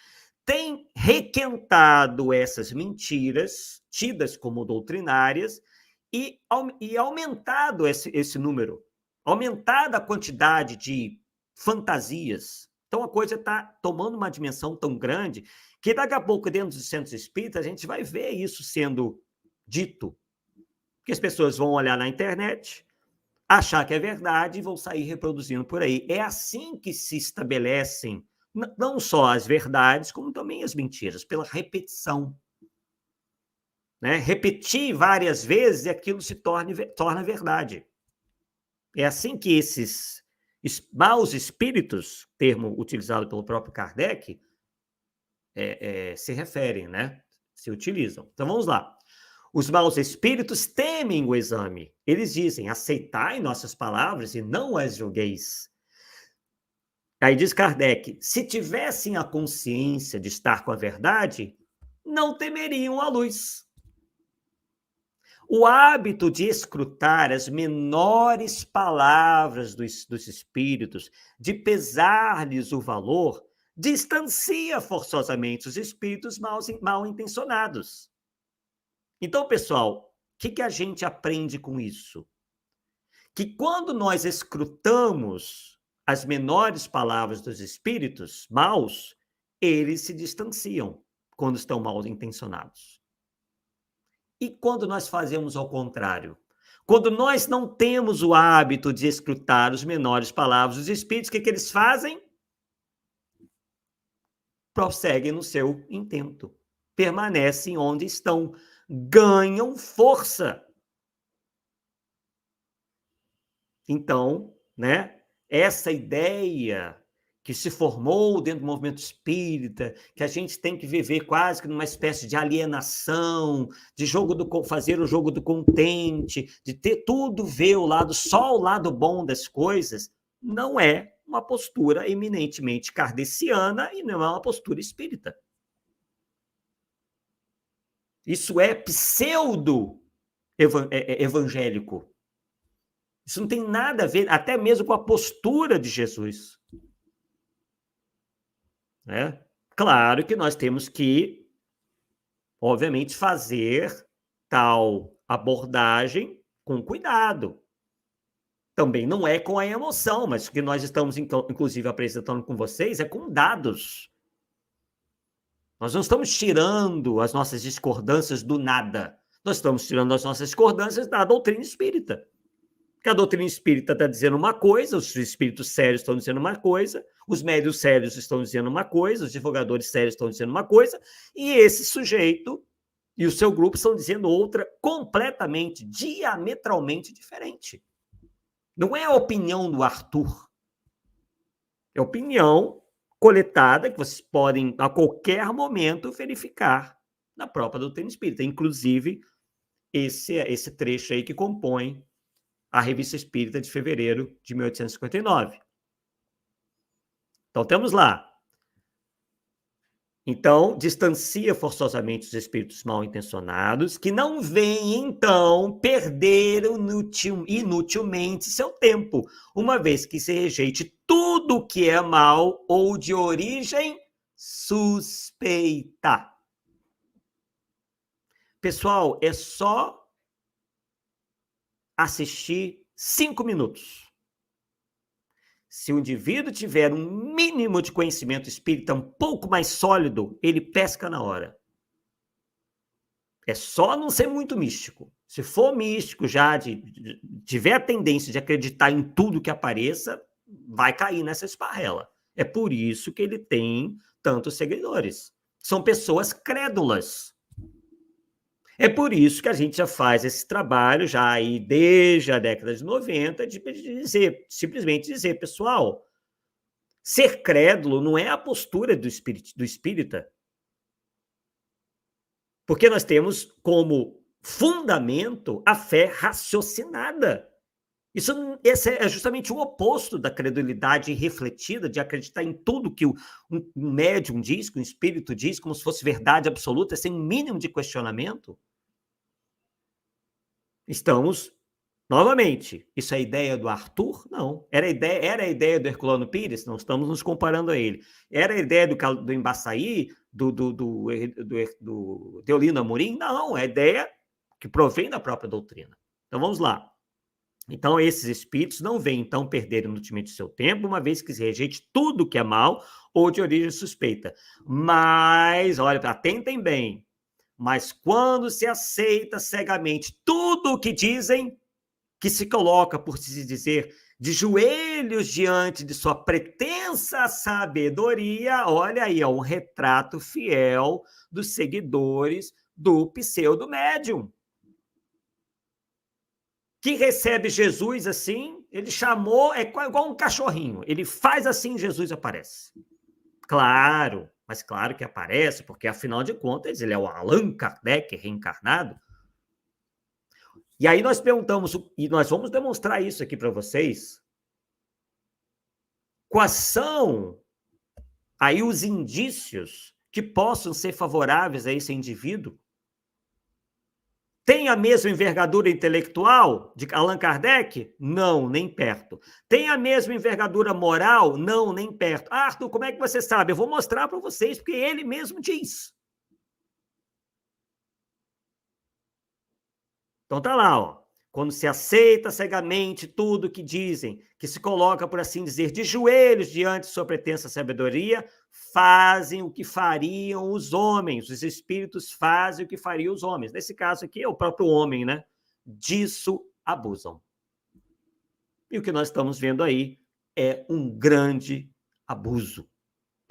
têm requentado essas mentiras, tidas como doutrinárias, e aumentado esse número, aumentado a quantidade de fantasias. Então, a coisa está tomando uma dimensão tão grande que daqui a pouco, dentro dos centros espíritas, a gente vai ver isso sendo dito. Porque as pessoas vão olhar na internet, achar que é verdade e vão sair reproduzindo por aí. É assim que se estabelecem não só as verdades, como também as mentiras, pela repetição. Né? Repetir várias vezes e aquilo se torna verdade. É assim que esses maus espíritos, termo utilizado pelo próprio Kardec, se referem, né? Se utilizam. Então, vamos lá. Os maus espíritos temem o exame. Eles dizem, aceitai nossas palavras e não as julgueis. Aí diz Kardec, se tivessem a consciência de estar com a verdade, não temeriam a luz. O hábito de escrutar as menores palavras dos espíritos, de pesar-lhes o valor, distancia forçosamente os espíritos mal intencionados. Então, pessoal, o que a gente aprende com isso? Que quando nós escrutamos as menores palavras dos espíritos maus, eles se distanciam quando estão mal intencionados. E quando nós fazemos ao contrário? Quando nós não temos o hábito de escrutar as menores palavras dos espíritos, o que eles fazem? Prosseguem no seu intento. Permanecem onde estão. Ganham força. Então, né, essa ideia que se formou dentro do movimento espírita, que a gente tem que viver quase que numa espécie de alienação, de fazer o jogo do contente, de ter tudo ver só o lado bom das coisas, não é uma postura eminentemente kardeciana e não é uma postura espírita. Isso é pseudo-evangélico. Isso não tem nada a ver, até mesmo com a postura de Jesus. Né? Claro que nós temos que, obviamente, fazer tal abordagem com cuidado. Também não é com a emoção, mas o que nós estamos, inclusive, apresentando com vocês é com dados. Nós não estamos tirando as nossas discordâncias do nada. Nós estamos tirando as nossas discordâncias da doutrina espírita. Porque a doutrina espírita está dizendo uma coisa, os espíritos sérios estão dizendo uma coisa, os médios sérios estão dizendo uma coisa, os divulgadores sérios estão dizendo uma coisa, e esse sujeito e o seu grupo estão dizendo outra completamente, diametralmente diferente. Não é a opinião do Arthur. É opinião coletada que vocês podem, a qualquer momento, verificar na própria doutrina espírita. Inclusive, esse trecho aí que compõe a Revista Espírita de fevereiro de 1859. Então, temos lá. Então, distancia forçosamente os espíritos mal intencionados, que não vêm, então, perder inutilmente seu tempo, uma vez que se rejeite tudo que é mal ou de origem suspeita. Pessoal, é só assistir 5 minutos. Se o indivíduo tiver um mínimo de conhecimento espírita um pouco mais sólido, ele pesca na hora. É só não ser muito místico. Se for místico já, tiver a tendência de acreditar em tudo que apareça, vai cair nessa esparrela. É por isso que ele tem tantos seguidores. São pessoas crédulas. É por isso que a gente já faz esse trabalho, já aí desde a década de 90, de dizer, simplesmente dizer, pessoal, ser crédulo não é a postura do espírita. Porque nós temos como fundamento a fé raciocinada. Esse é justamente o oposto da credulidade refletida, de acreditar em tudo que um médium diz, que um espírito diz, como se fosse verdade absoluta, sem um mínimo de questionamento. Estamos, novamente, isso é ideia do Arthur? Não. Era a ideia do Herculano Pires? Não estamos nos comparando a ele. Era a ideia do Embaçaí, do Deolino Amorim? Não, é a ideia que provém da própria doutrina. Então, vamos lá. Então, esses espíritos não vêm, então, perder inutilmente seu tempo, uma vez que se rejeite tudo que é mal ou de origem suspeita. Mas, olha, atentem bem, mas quando se aceita cegamente tudo o que dizem, que se coloca, por se dizer, de joelhos diante de sua pretensa sabedoria, olha aí, é um retrato fiel dos seguidores do pseudo-médium. Que recebe Jesus assim, ele chamou, é igual um cachorrinho, ele faz assim, Jesus aparece. Claro, mas claro que aparece, porque afinal de contas ele é o Allan Kardec reencarnado. E aí nós perguntamos, e nós vamos demonstrar isso aqui para vocês, quais são aí os indícios que possam ser favoráveis a esse indivíduo? Tem a mesma envergadura intelectual de Allan Kardec? Não, nem perto. Tem a mesma envergadura moral? Não, nem perto. Ah, Arthur, como é que você sabe? Eu vou mostrar para vocês, porque ele mesmo diz. Então tá lá, ó. Quando se aceita cegamente tudo que dizem, que se coloca, por assim dizer, de joelhos diante de sua pretensa sabedoria, fazem o que fariam os homens, os espíritos fazem o que fariam os homens. Nesse caso aqui é o próprio homem, né? Disso abusam. E o que nós estamos vendo aí é um grande abuso.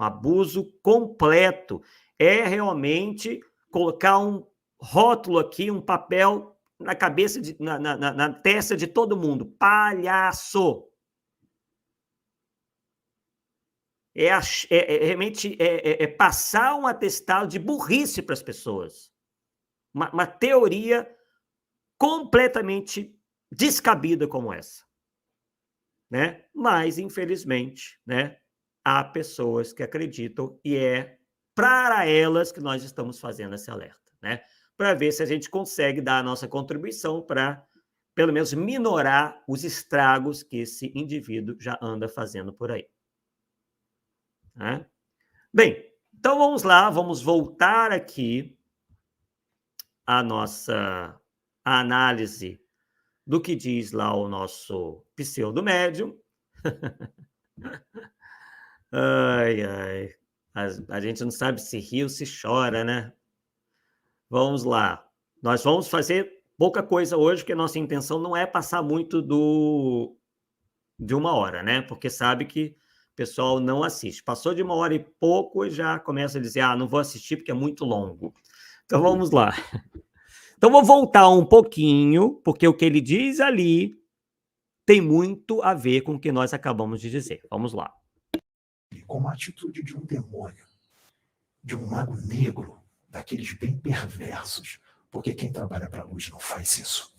Um abuso completo. É realmente colocar um rótulo aqui, um papel na cabeça, na testa de todo mundo. Palhaço. Realmente passar um atestado de burrice para as pessoas. Uma teoria completamente descabida como essa. Né? Mas, infelizmente, né, há pessoas que acreditam e é para elas que nós estamos fazendo esse alerta, né? Para ver se a gente consegue dar a nossa contribuição para, pelo menos, minorar os estragos que esse indivíduo já anda fazendo por aí. Né? Bem, então vamos lá, vamos voltar aqui à nossa análise do que diz lá o nosso pseudo-médium. Ai, ai. A gente não sabe se ri ou se chora, né? Vamos lá. Nós vamos fazer pouca coisa hoje, porque a nossa intenção não é passar muito de 1 hora, né? Porque sabe que o pessoal não assiste. Passou de 1 hora e pouco e já começa a dizer, ah, não vou assistir porque é muito longo. Então vamos lá. Então vou voltar um pouquinho, porque o que ele diz ali tem muito a ver com o que nós acabamos de dizer. Vamos lá. como a atitude de um demônio, de um mago negro, daqueles bem perversos, porque quem trabalha para a luz não faz isso.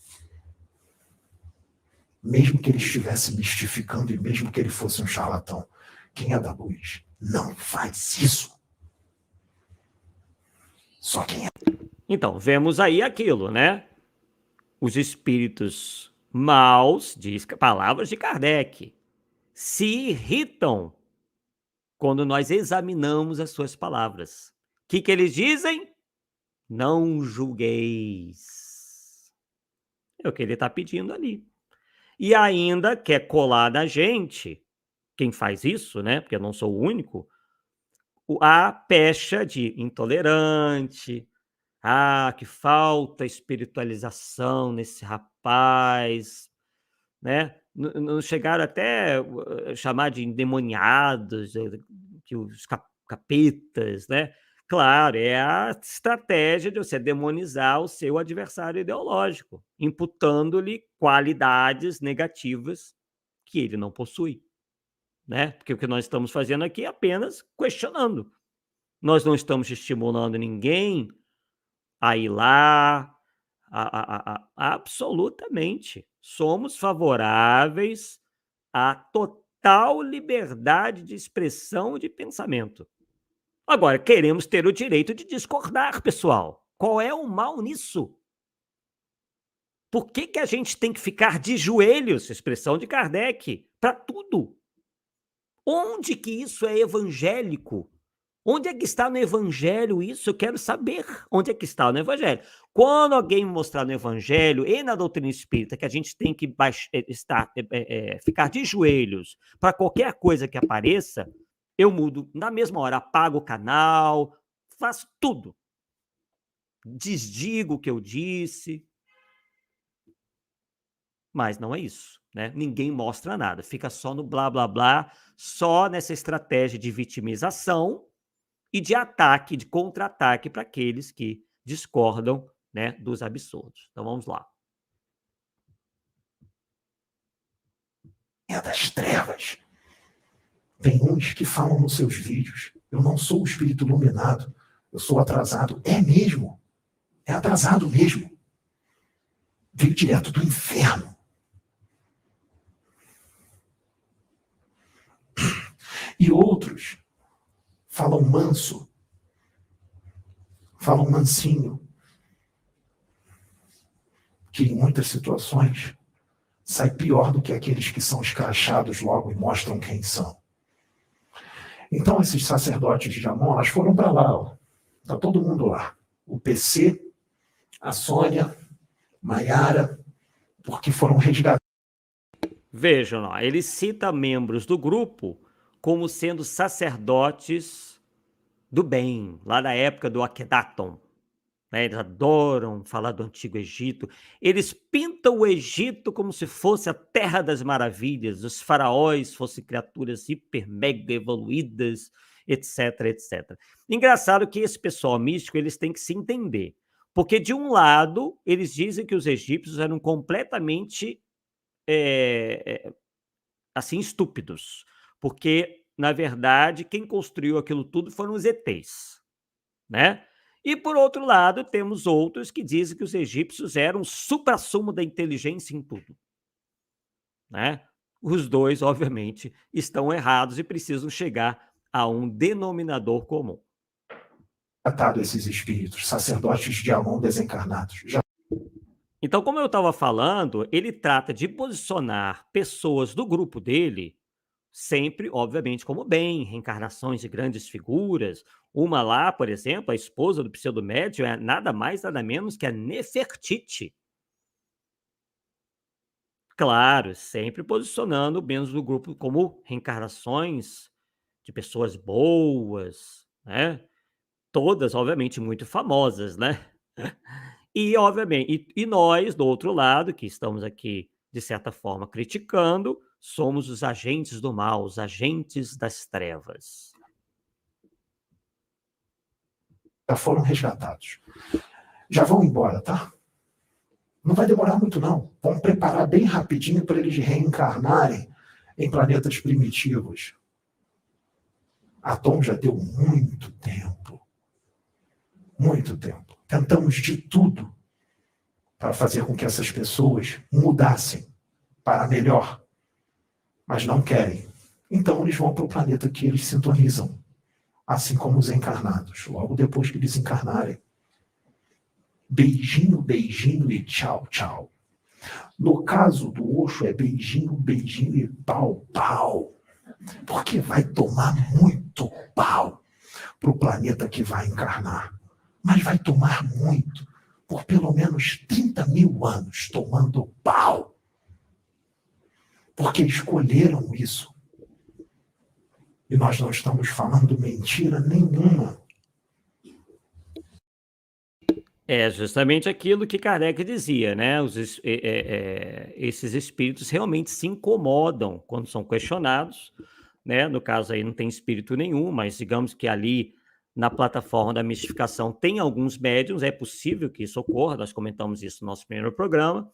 Mesmo que ele estivesse mistificando e mesmo que ele fosse um charlatão, quem é da luz não faz isso. Só quem é. Então, vemos aí aquilo, né? Os espíritos maus, diz palavras de Kardec, se irritam quando nós examinamos as suas palavras. O que eles dizem? Não julgueis. É o que ele está pedindo ali. E ainda quer colar na gente, quem faz isso, né? Porque eu não sou o único, a pecha de intolerante. Ah, que falta espiritualização nesse rapaz, né? Não chegaram até chamar de endemoniados, que os capetas, né? Claro, é a estratégia de você demonizar o seu adversário ideológico, imputando-lhe qualidades negativas que ele não possui, né? Porque o que nós estamos fazendo aqui é apenas questionando. Nós não estamos estimulando ninguém a ir lá, absolutamente. Somos favoráveis à total liberdade de expressão e de pensamento. Agora, queremos ter o direito de discordar, pessoal. Qual é o mal nisso? Por que a gente tem que ficar de joelhos, expressão de Kardec, para tudo? Onde que isso é evangélico? Onde é que está no Evangelho isso? Eu quero saber onde é que está no Evangelho. Quando alguém me mostrar no Evangelho e na doutrina espírita que a gente tem que ficar de joelhos para qualquer coisa que apareça, eu mudo na mesma hora, apago o canal, faço tudo. Desdigo o que eu disse. Mas não é isso, né? Ninguém mostra nada, fica só no blá, blá, blá, só nessa estratégia de vitimização e de ataque, de contra-ataque para aqueles que discordam, né, dos absurdos. Então vamos lá. É das trevas. Tem uns que falam nos seus vídeos: eu não sou o espírito iluminado, eu sou atrasado. É mesmo. É atrasado mesmo. Veio direto do inferno. E outros falam manso, falam mansinho, que em muitas situações sai pior do que aqueles que são escrachados logo e mostram quem são. Então esses sacerdotes de Amon, elas foram para lá, ó. Tá todo mundo lá. O PC, a Sônia, Maiara, porque foram resgatados. Vejam lá, ele cita membros do grupo como sendo sacerdotes do bem, lá da época do Akhenaton. Né? Eles adoram falar do Antigo Egito. Eles pintam o Egito como se fosse a Terra das Maravilhas, os faraós fossem criaturas hiper mega evoluídas, etc, etc. Engraçado que esse pessoal místico, eles têm que se entender. Porque, de um lado, eles dizem que os egípcios eram completamente assim, estúpidos. Porque, na verdade, quem construiu aquilo tudo foram os ETs, né? E, por outro lado, temos outros que dizem que os egípcios eram o suprassumo da inteligência em tudo, né? Os dois, obviamente, estão errados e precisam chegar a um denominador comum. Esses espíritos, sacerdotes de Amon desencarnados. Então, como eu estava falando, ele trata de posicionar pessoas do grupo dele sempre, obviamente, como bem, reencarnações de grandes figuras. Uma lá, por exemplo, a esposa do pseudo-médium é nada mais, nada menos que a Nefertiti. Claro, sempre posicionando membros do grupo como reencarnações de pessoas boas, né? Todas, obviamente, muito famosas, né? E, obviamente, e nós, do outro lado, que estamos aqui, de certa forma, criticando, somos os agentes do mal, os agentes das trevas. Já foram resgatados. Já vão embora, tá? Não vai demorar muito, não. Vamos preparar bem rapidinho para eles reencarnarem em planetas primitivos. A Tom já deu muito tempo. Muito tempo. Tentamos de tudo para fazer com que essas pessoas mudassem para melhor, mas não querem. Então eles vão para o planeta que eles sintonizam, assim como os encarnados. Logo depois que eles encarnarem, beijinho, beijinho e tchau, tchau. No caso do Osho é beijinho, beijinho e pau, pau. Porque vai tomar muito pau para o planeta que vai encarnar. Mas vai tomar muito, por pelo menos 30 mil anos, tomando pau. Porque escolheram isso. E nós não estamos falando mentira nenhuma. É justamente aquilo que Kardec dizia, né? Esses espíritos realmente se incomodam quando são questionados, né? No caso aí não tem espírito nenhum, mas digamos que ali na plataforma da mistificação tem alguns médiuns, é possível que isso ocorra, nós comentamos isso no nosso primeiro programa,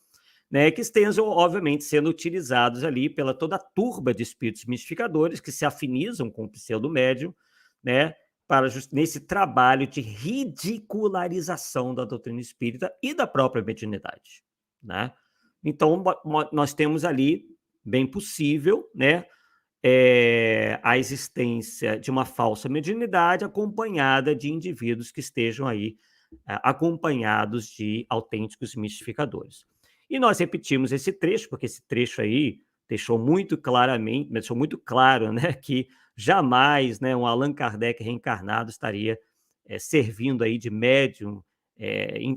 né? Que estejam, obviamente, sendo utilizados ali pela toda a turba de espíritos mistificadores que se afinizam com o pseudo-médium, né? Para nesse trabalho de ridicularização da doutrina espírita e da própria mediunidade, né? Então, nós temos ali, bem possível, né, a existência de uma falsa mediunidade acompanhada de indivíduos que estejam aí acompanhados de autênticos mistificadores. E nós repetimos esse trecho, porque esse trecho aí deixou muito claramente, deixou muito claro, né, que jamais, né, um Allan Kardec reencarnado estaria servindo aí de médium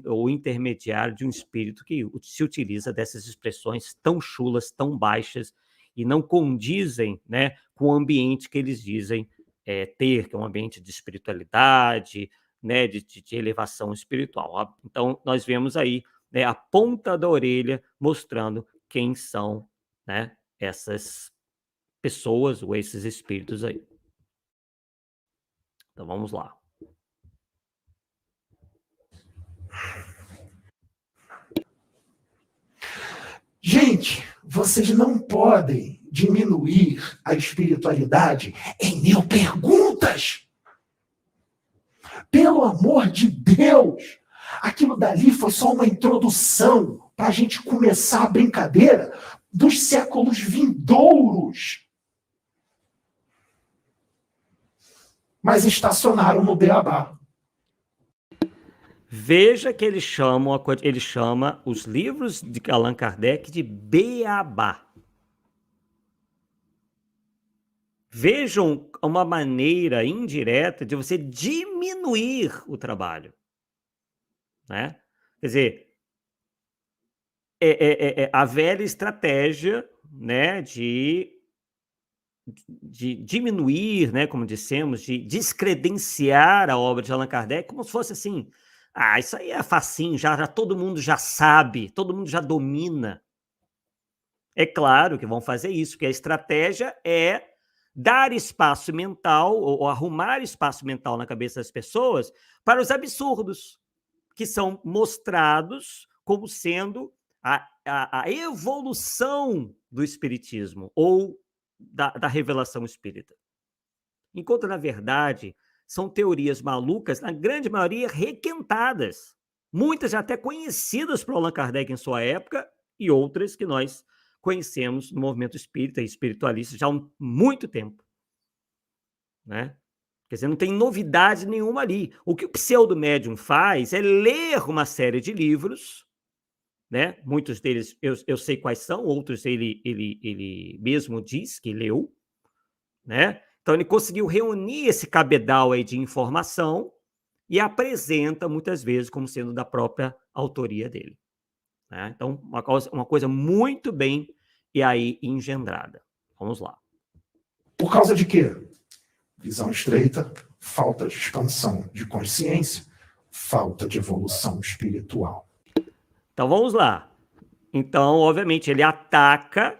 ou intermediário de um espírito que se utiliza dessas expressões tão chulas, tão baixas e não condizem, né, com o ambiente que eles dizem ter, que é um ambiente de espiritualidade, né, de elevação espiritual. Então, nós vemos aí, né, a ponta da orelha mostrando quem são, né, essas pessoas ou esses espíritos aí. Então vamos lá. Gente, vocês não podem diminuir a espiritualidade em 1000 perguntas. Pelo amor de Deus! Aquilo dali foi só uma introdução para a gente começar a brincadeira dos séculos vindouros. Mas estacionaram no beabá. Veja que ele chama os livros de Allan Kardec de beabá. Vejam uma maneira indireta de você diminuir o trabalho, né? Quer dizer, a velha estratégia, né, de diminuir, né, como dissemos, de descredenciar a obra de Allan Kardec como se fosse assim, isso aí é facinho, já todo mundo já sabe, todo mundo já domina. É claro que vão fazer isso, porque a estratégia é dar espaço mental, ou arrumar espaço mental na cabeça das pessoas para os absurdos, que são mostrados como sendo a evolução do espiritismo, ou da revelação espírita. Enquanto, na verdade, são teorias malucas, na grande maioria requentadas, muitas até conhecidas por Allan Kardec em sua época, e outras que nós conhecemos no movimento espírita e espiritualista já há muito tempo, né? Quer dizer, não tem novidade nenhuma ali. O que o pseudo-médium faz é ler uma série de livros, né? Muitos deles eu sei quais são, outros ele mesmo diz que leu, né? Então ele conseguiu reunir esse cabedal aí de informação e apresenta muitas vezes como sendo da própria autoria dele, né? Então uma coisa muito bem e aí engendrada. Vamos lá. Por causa de quê? Visão estreita, falta de expansão de consciência, falta de evolução espiritual. Então vamos lá. Então, obviamente, ele ataca,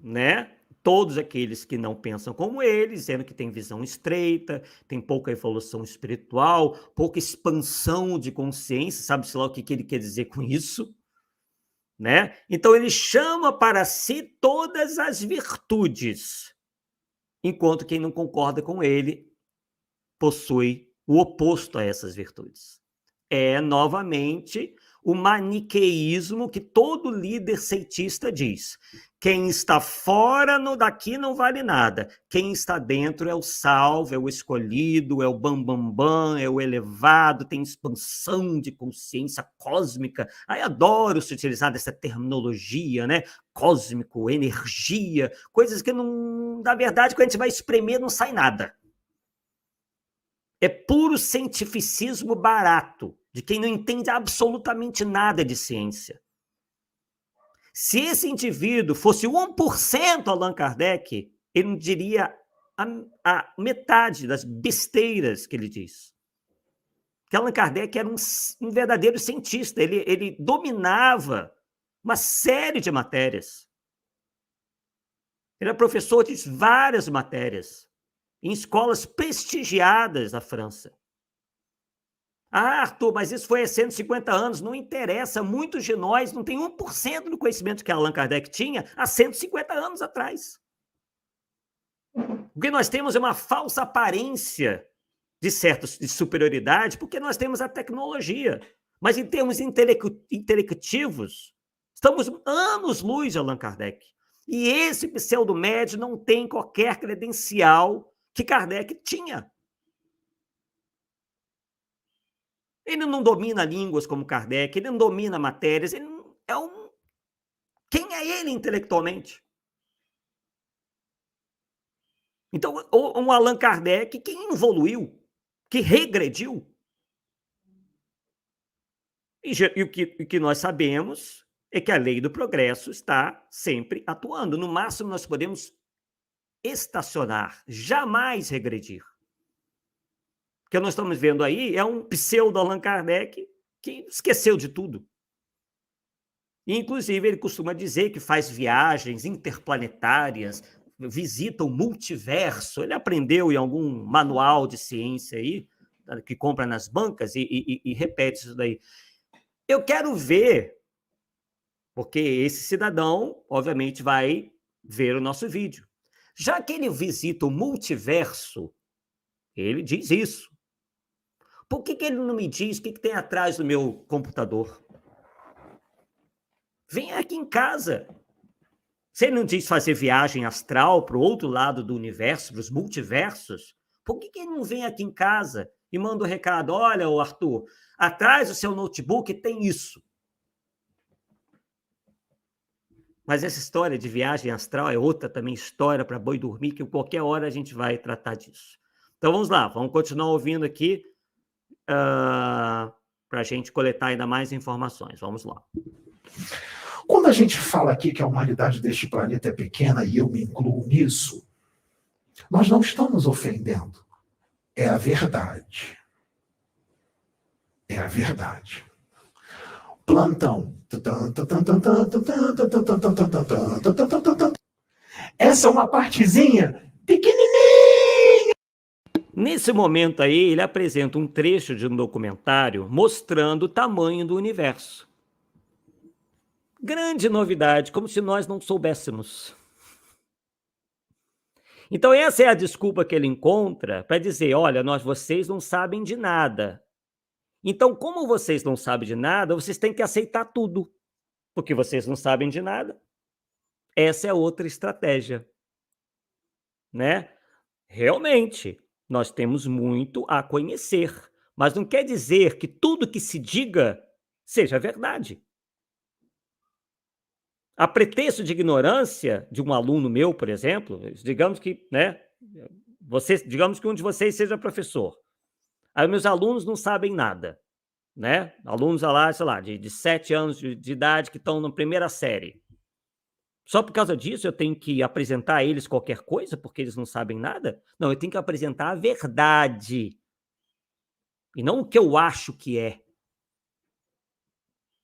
né, todos aqueles que não pensam como ele, dizendo que tem visão estreita, tem pouca evolução espiritual, pouca expansão de consciência, sabe-se lá o que ele quer dizer com isso, né? Então ele chama para si todas as virtudes, enquanto quem não concorda com ele possui o oposto a essas virtudes. É, novamente, o maniqueísmo que todo líder cientista diz. Quem está fora daqui não vale nada. Quem está dentro é o salvo, é o escolhido, é o bambambam, é o elevado, tem expansão de consciência cósmica. Aí adoro se utilizar dessa terminologia, né? Cósmico, energia, coisas que, não, na verdade, quando a gente vai espremer, não sai nada. É puro cientificismo barato, de quem não entende absolutamente nada de ciência. Se esse indivíduo fosse 1% Allan Kardec, ele não diria a metade das besteiras que ele diz. Porque Allan Kardec era um verdadeiro cientista, ele dominava uma série de matérias. Ele era professor de várias matérias, em escolas prestigiadas da França. Ah, Arthur, mas isso foi há 150 anos, não interessa, muitos de nós não têm 1% do conhecimento que Allan Kardec tinha há 150 anos atrás. O que nós temos é uma falsa aparência de superioridade, porque nós temos a tecnologia. Mas em termos intelectivos, estamos anos-luz de Allan Kardec. E esse pseudo-médio não tem qualquer credencial que Kardec tinha. Ele não domina línguas como Kardec, ele não domina matérias, ele é um... Quem é ele intelectualmente? Então, um Allan Kardec que evoluiu, que regrediu. E o que nós sabemos é que a lei do progresso está sempre atuando. No máximo, nós podemos estacionar, jamais regredir. O que nós estamos vendo aí é um pseudo Allan Kardec que esqueceu de tudo. E, inclusive, ele costuma dizer que faz viagens interplanetárias, visita o multiverso. Ele aprendeu em algum manual de ciência aí, que compra nas bancas, e repete isso daí. Eu quero ver, porque esse cidadão, obviamente, vai ver o nosso vídeo. Já que ele visita o multiverso, ele diz isso. Por que ele não me diz o que tem atrás do meu computador? Vem aqui em casa. Se ele não diz fazer viagem astral para o outro lado do universo, para os multiversos, por que ele não vem aqui em casa e manda um recado? Olha, Arthur, atrás do seu notebook tem isso. Mas essa história de viagem astral é outra também história para boi dormir, que qualquer hora a gente vai tratar disso. Então vamos lá, vamos continuar ouvindo aqui para a gente coletar ainda mais informações. Vamos lá. Quando a gente fala aqui que a humanidade deste planeta é pequena, e eu me incluo nisso, nós não estamos ofendendo. É a verdade. É a verdade. Plantão. Essa é uma partezinha pequenininha. Nesse momento aí, ele apresenta um trecho de um documentário mostrando o tamanho do universo. Grande novidade, como se nós não soubéssemos. Então essa é a desculpa que ele encontra para dizer, olha, vocês não sabem de nada. Então, como vocês não sabem de nada, vocês têm que aceitar tudo, porque vocês não sabem de nada. Essa é outra estratégia, né? Realmente, nós temos muito a conhecer, mas não quer dizer que tudo que se diga seja verdade. A pretexto de ignorância de um aluno meu, por exemplo, digamos que, né, digamos que um de vocês seja professor. Aí meus alunos não sabem nada, né? Alunos lá, sei lá, de 7 anos de idade que estão na primeira série. Só por causa disso eu tenho que apresentar a eles qualquer coisa porque eles não sabem nada? Não, eu tenho que apresentar a verdade. E não o que eu acho que é.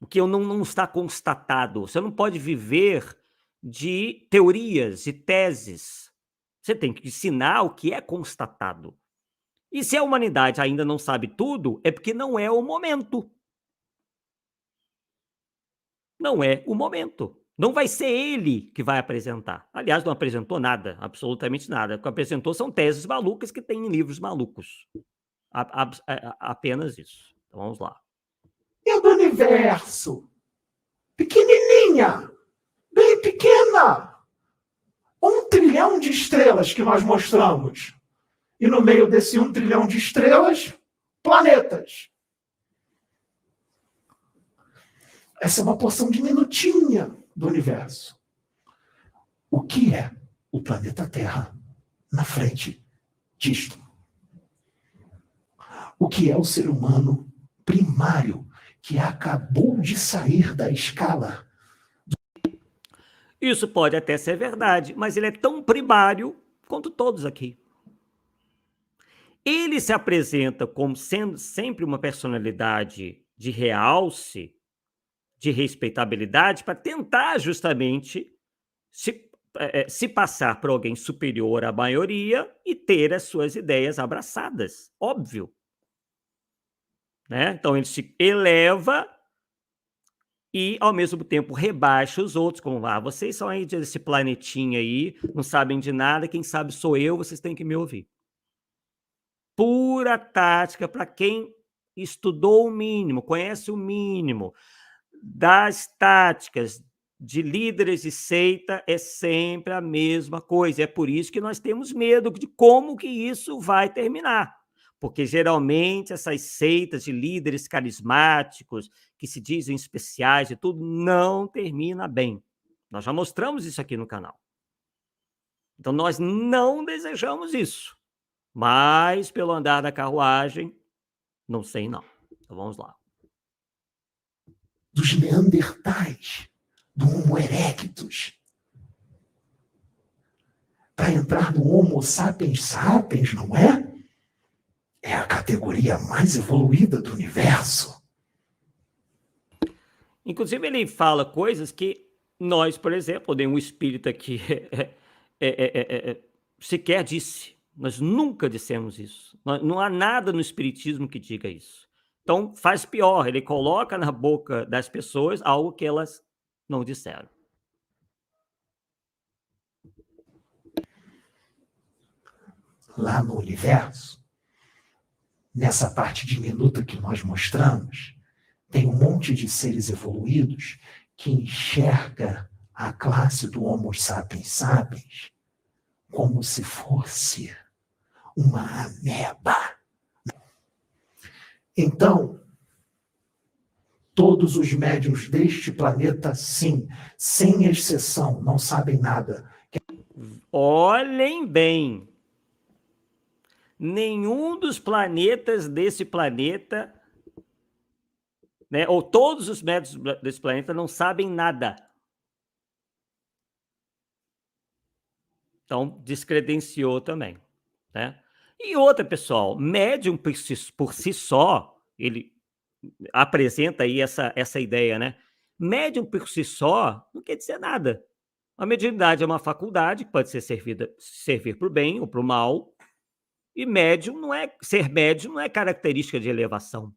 O que não está constatado. Você não pode viver de teorias e teses. Você tem que ensinar o que é constatado. E se a humanidade ainda não sabe tudo, é porque não é o momento. Não é o momento. Não vai ser ele que vai apresentar. Aliás, não apresentou nada, absolutamente nada. O que apresentou são teses malucas que tem em livros malucos. Apenas isso. Então, vamos lá. E do universo? Pequenininha, bem pequena. 1 trilhão de estrelas que nós mostramos. E no meio desse 1 trilhão de estrelas, planetas. Essa é uma porção diminutinha do universo. O que é o planeta Terra na frente disto? O que é o ser humano primário que acabou de sair da escala? Isso pode até ser verdade, mas ele é tão primário quanto todos aqui. Ele se apresenta como sendo sempre uma personalidade de realce, de respeitabilidade, para tentar justamente se passar por alguém superior à maioria e ter as suas ideias abraçadas. Óbvio. Né? Então, ele se eleva e, ao mesmo tempo, rebaixa os outros, como, vocês são aí desse planetinha aí, não sabem de nada, quem sabe sou eu, vocês têm que me ouvir. Pura tática para quem estudou o mínimo, conhece o mínimo das táticas de líderes de seita, é sempre a mesma coisa. É por isso que nós temos medo de como que isso vai terminar. Porque, geralmente, essas seitas de líderes carismáticos, que se dizem especiais e tudo, não termina bem. Nós já mostramos isso aqui no canal. Então, nós não desejamos isso. Mas, pelo andar da carruagem, não sei não. Então, vamos lá. Dos Neandertais, do Homo erectus, para entrar no Homo sapiens sapiens, não é? É a categoria mais evoluída do universo. Inclusive, ele fala coisas que nós, por exemplo, nenhum espírito aqui sequer disse. Nós nunca dissemos isso. Não há nada no espiritismo que diga isso. Então, faz pior, ele coloca na boca das pessoas algo que elas não disseram. Lá no universo, nessa parte diminuta que nós mostramos, tem um monte de seres evoluídos que enxerga a classe do Homo sapiens sapiens como se fosse uma ameba. Então, todos os médiuns deste planeta, sim, sem exceção, não sabem nada. Olhem bem. Nenhum dos planetas desse planeta, né, ou todos os médiuns desse planeta não sabem nada. Então, descredenciou também, né? E outra, pessoal, médium por si só, ele apresenta aí essa ideia, né? Médium por si só não quer dizer nada. A mediunidade é uma faculdade que pode servir para o bem ou para o mal, e ser médium não é característica de elevação.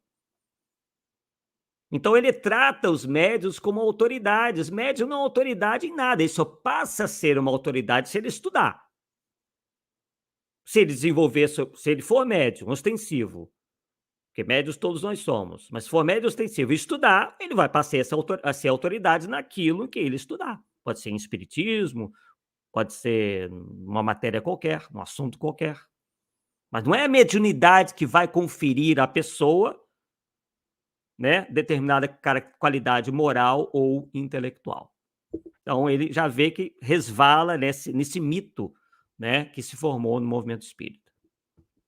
Então, ele trata os médiuns como autoridades. Médium não é autoridade em nada, ele só passa a ser uma autoridade se ele estudar. Se ele for médium ostensivo, porque médiuns todos nós somos, mas se for médium ostensivo e estudar, ele vai passar a ser autoridade naquilo que ele estudar. Pode ser em espiritismo, pode ser uma matéria qualquer, um assunto qualquer. Mas não é a mediunidade que vai conferir à pessoa, né, determinada qualidade moral ou intelectual. Então, ele já vê que resvala nesse mito, né, que se formou no movimento espírita.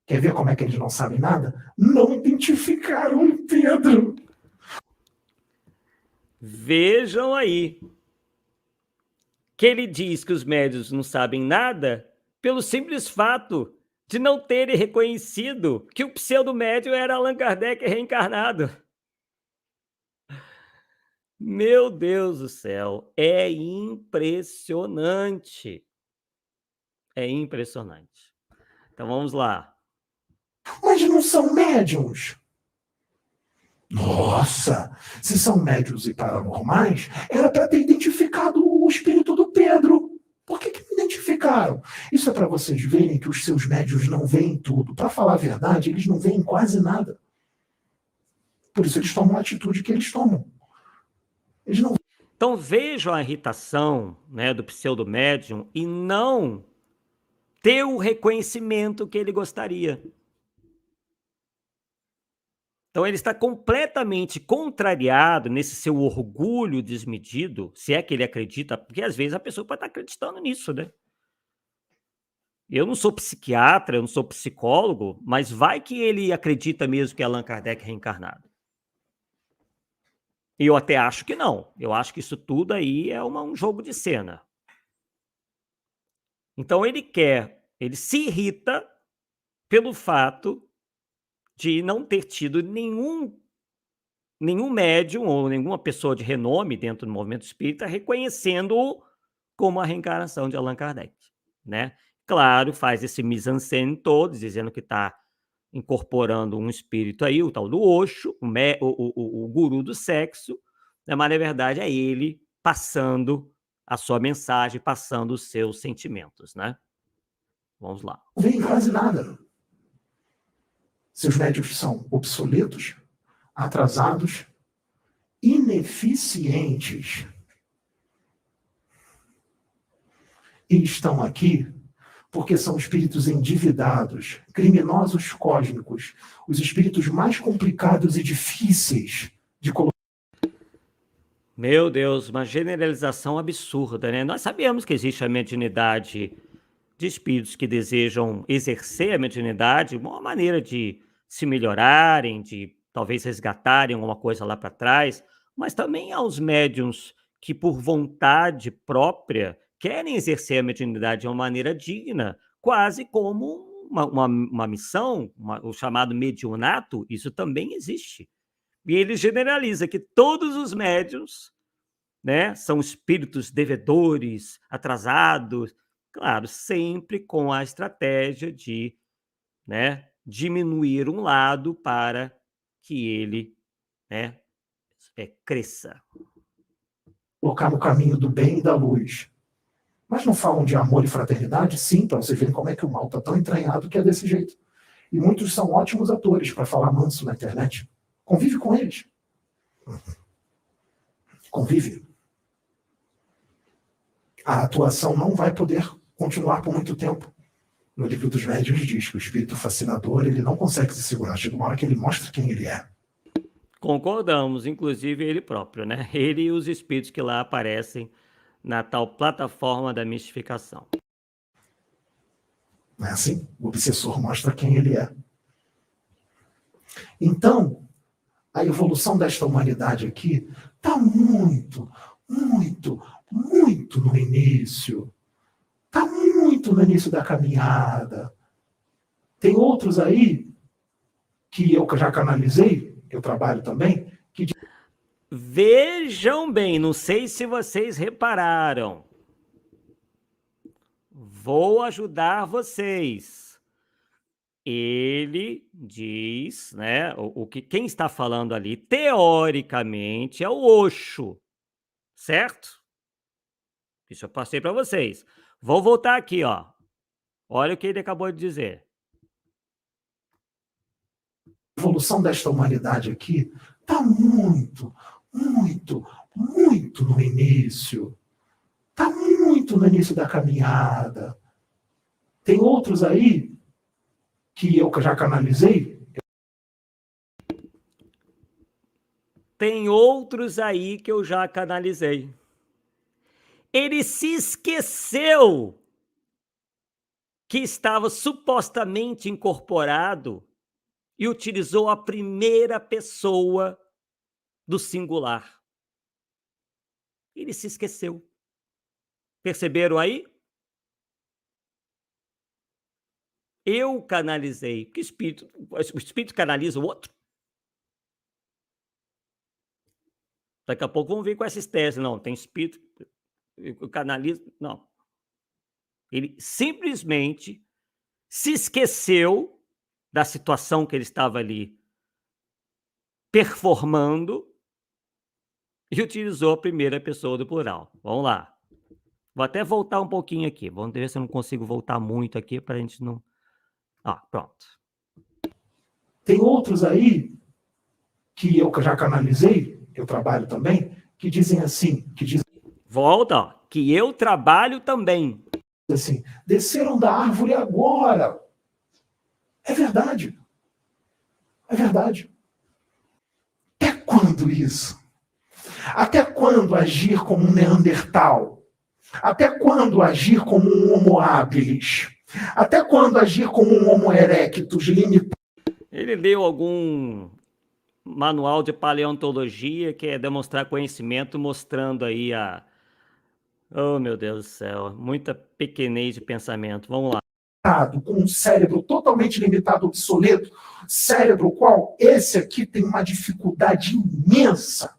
Quer ver como é que eles não sabem nada? Não identificaram o Pedro. Vejam aí que ele diz que os médiuns não sabem nada pelo simples fato de não terem reconhecido que o pseudo-médium era Allan Kardec reencarnado. Meu Deus do céu, é impressionante. É impressionante. Então, vamos lá. Mas não são médiums. Nossa, se são médiums e paranormais, era para ter identificado o espírito do Pedro. Por que não identificou? identificaram. Isso é para vocês verem que os seus médiuns não veem tudo. Para falar a verdade, eles não veem quase nada. Por isso eles tomam a atitude que eles tomam. Eles não... Então vejam a irritação, né, do pseudo-médium e não ter o reconhecimento que ele gostaria. Então ele está completamente contrariado nesse seu orgulho desmedido, se é que ele acredita, porque às vezes a pessoa pode estar acreditando nisso, né? Eu não sou psiquiatra, eu não sou psicólogo, mas vai que ele acredita mesmo que Allan Kardec é reencarnado. E eu até acho que não. Eu acho que isso tudo aí é um jogo de cena. Então ele se irrita pelo fato de não ter tido nenhum médium ou nenhuma pessoa de renome dentro do movimento espírita reconhecendo-o como a reencarnação de Allan Kardec, né? Claro, faz esse mise-en-scène todo, dizendo que está incorporando um espírito aí, o tal do Osho, o guru do sexo, né? Mas na verdade é ele passando a sua mensagem, passando os seus sentimentos, né? Vamos lá. Não veem quase nada. Seus médiuns são obsoletos, atrasados, ineficientes. E estão aqui porque são espíritos endividados, criminosos cósmicos, os espíritos mais complicados e difíceis de colocar. Meu Deus, uma generalização absurda, né? Nós sabemos que existe a mediunidade de espíritos que desejam exercer a mediunidade, uma maneira de se melhorarem, de talvez resgatarem alguma coisa lá para trás, mas também há os médiuns que, por vontade própria, querem exercer a mediunidade de uma maneira digna, quase como uma missão, o chamado mediunato, isso também existe. E ele generaliza que todos os médiuns, né, são espíritos devedores, atrasados, claro, sempre com a estratégia de, né, diminuir um lado para que ele, né, cresça. Colocar no caminho do bem e da luz. Mas não falam de amor e fraternidade? Sim, para vocês verem como é que o mal está tão entranhado que é desse jeito. E muitos são ótimos atores para falar manso na internet. Convive com eles. Convive. A atuação não vai poder continuar por muito tempo. No livro dos médiuns diz que o espírito fascinador ele não consegue se segurar. Chega uma hora que ele mostra quem ele é. Concordamos, inclusive ele próprio, né? Ele e os espíritos que lá aparecem na tal plataforma da mistificação. Não é assim? O obsessor mostra quem ele é. Então, a evolução desta humanidade aqui está muito, muito, muito no início. Está muito no início da caminhada. Tem outros aí que eu já canalizei, eu trabalho também, que... Vejam bem, não sei se vocês repararam. Vou ajudar vocês. Ele diz, né, que quem está falando ali, teoricamente, é o Osho, certo? Isso eu passei para vocês. Vou voltar aqui, ó. Olha o que ele acabou de dizer. A evolução desta humanidade aqui está muito, muito, muito no início. Está muito no início da caminhada. Tem outros aí que eu já canalizei. Tem outros aí que eu já canalizei. Ele se esqueceu que estava supostamente incorporado e utilizou a primeira pessoa do singular. Ele se esqueceu. Perceberam aí? Eu canalizei. Que espírito? O espírito canaliza o outro? Daqui a pouco vamos vir com essas teses. Não, tem espírito, eu canalizo. Não. Ele simplesmente se esqueceu da situação que ele estava ali performando e utilizou a primeira pessoa do plural. Vamos lá. Vou até voltar um pouquinho aqui. Vamos ver se eu não consigo voltar muito aqui para a gente não... pronto. Tem outros aí que eu já canalizei, eu trabalho também, que dizem assim, Volta, ó, que eu trabalho também. Assim, desceram da árvore agora. É verdade. É verdade. Até quando isso? Até quando agir como um Neandertal? Até quando agir como um Homo habilis? Até quando agir como um Homo erectus limitado? Ele leu algum manual de paleontologia que é demonstrar conhecimento, mostrando aí Oh, meu Deus do céu, muita pequenez de pensamento. Vamos lá. Com um cérebro totalmente limitado, obsoleto, cérebro qual esse aqui tem uma dificuldade imensa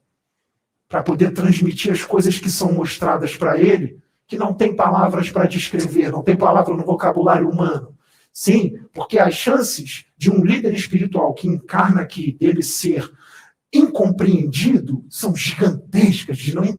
para poder transmitir as coisas que são mostradas para ele, que não tem palavras para descrever, não tem palavra no vocabulário humano. Sim, porque as chances de um líder espiritual que encarna aqui, dele ser incompreendido, são gigantescas. De não...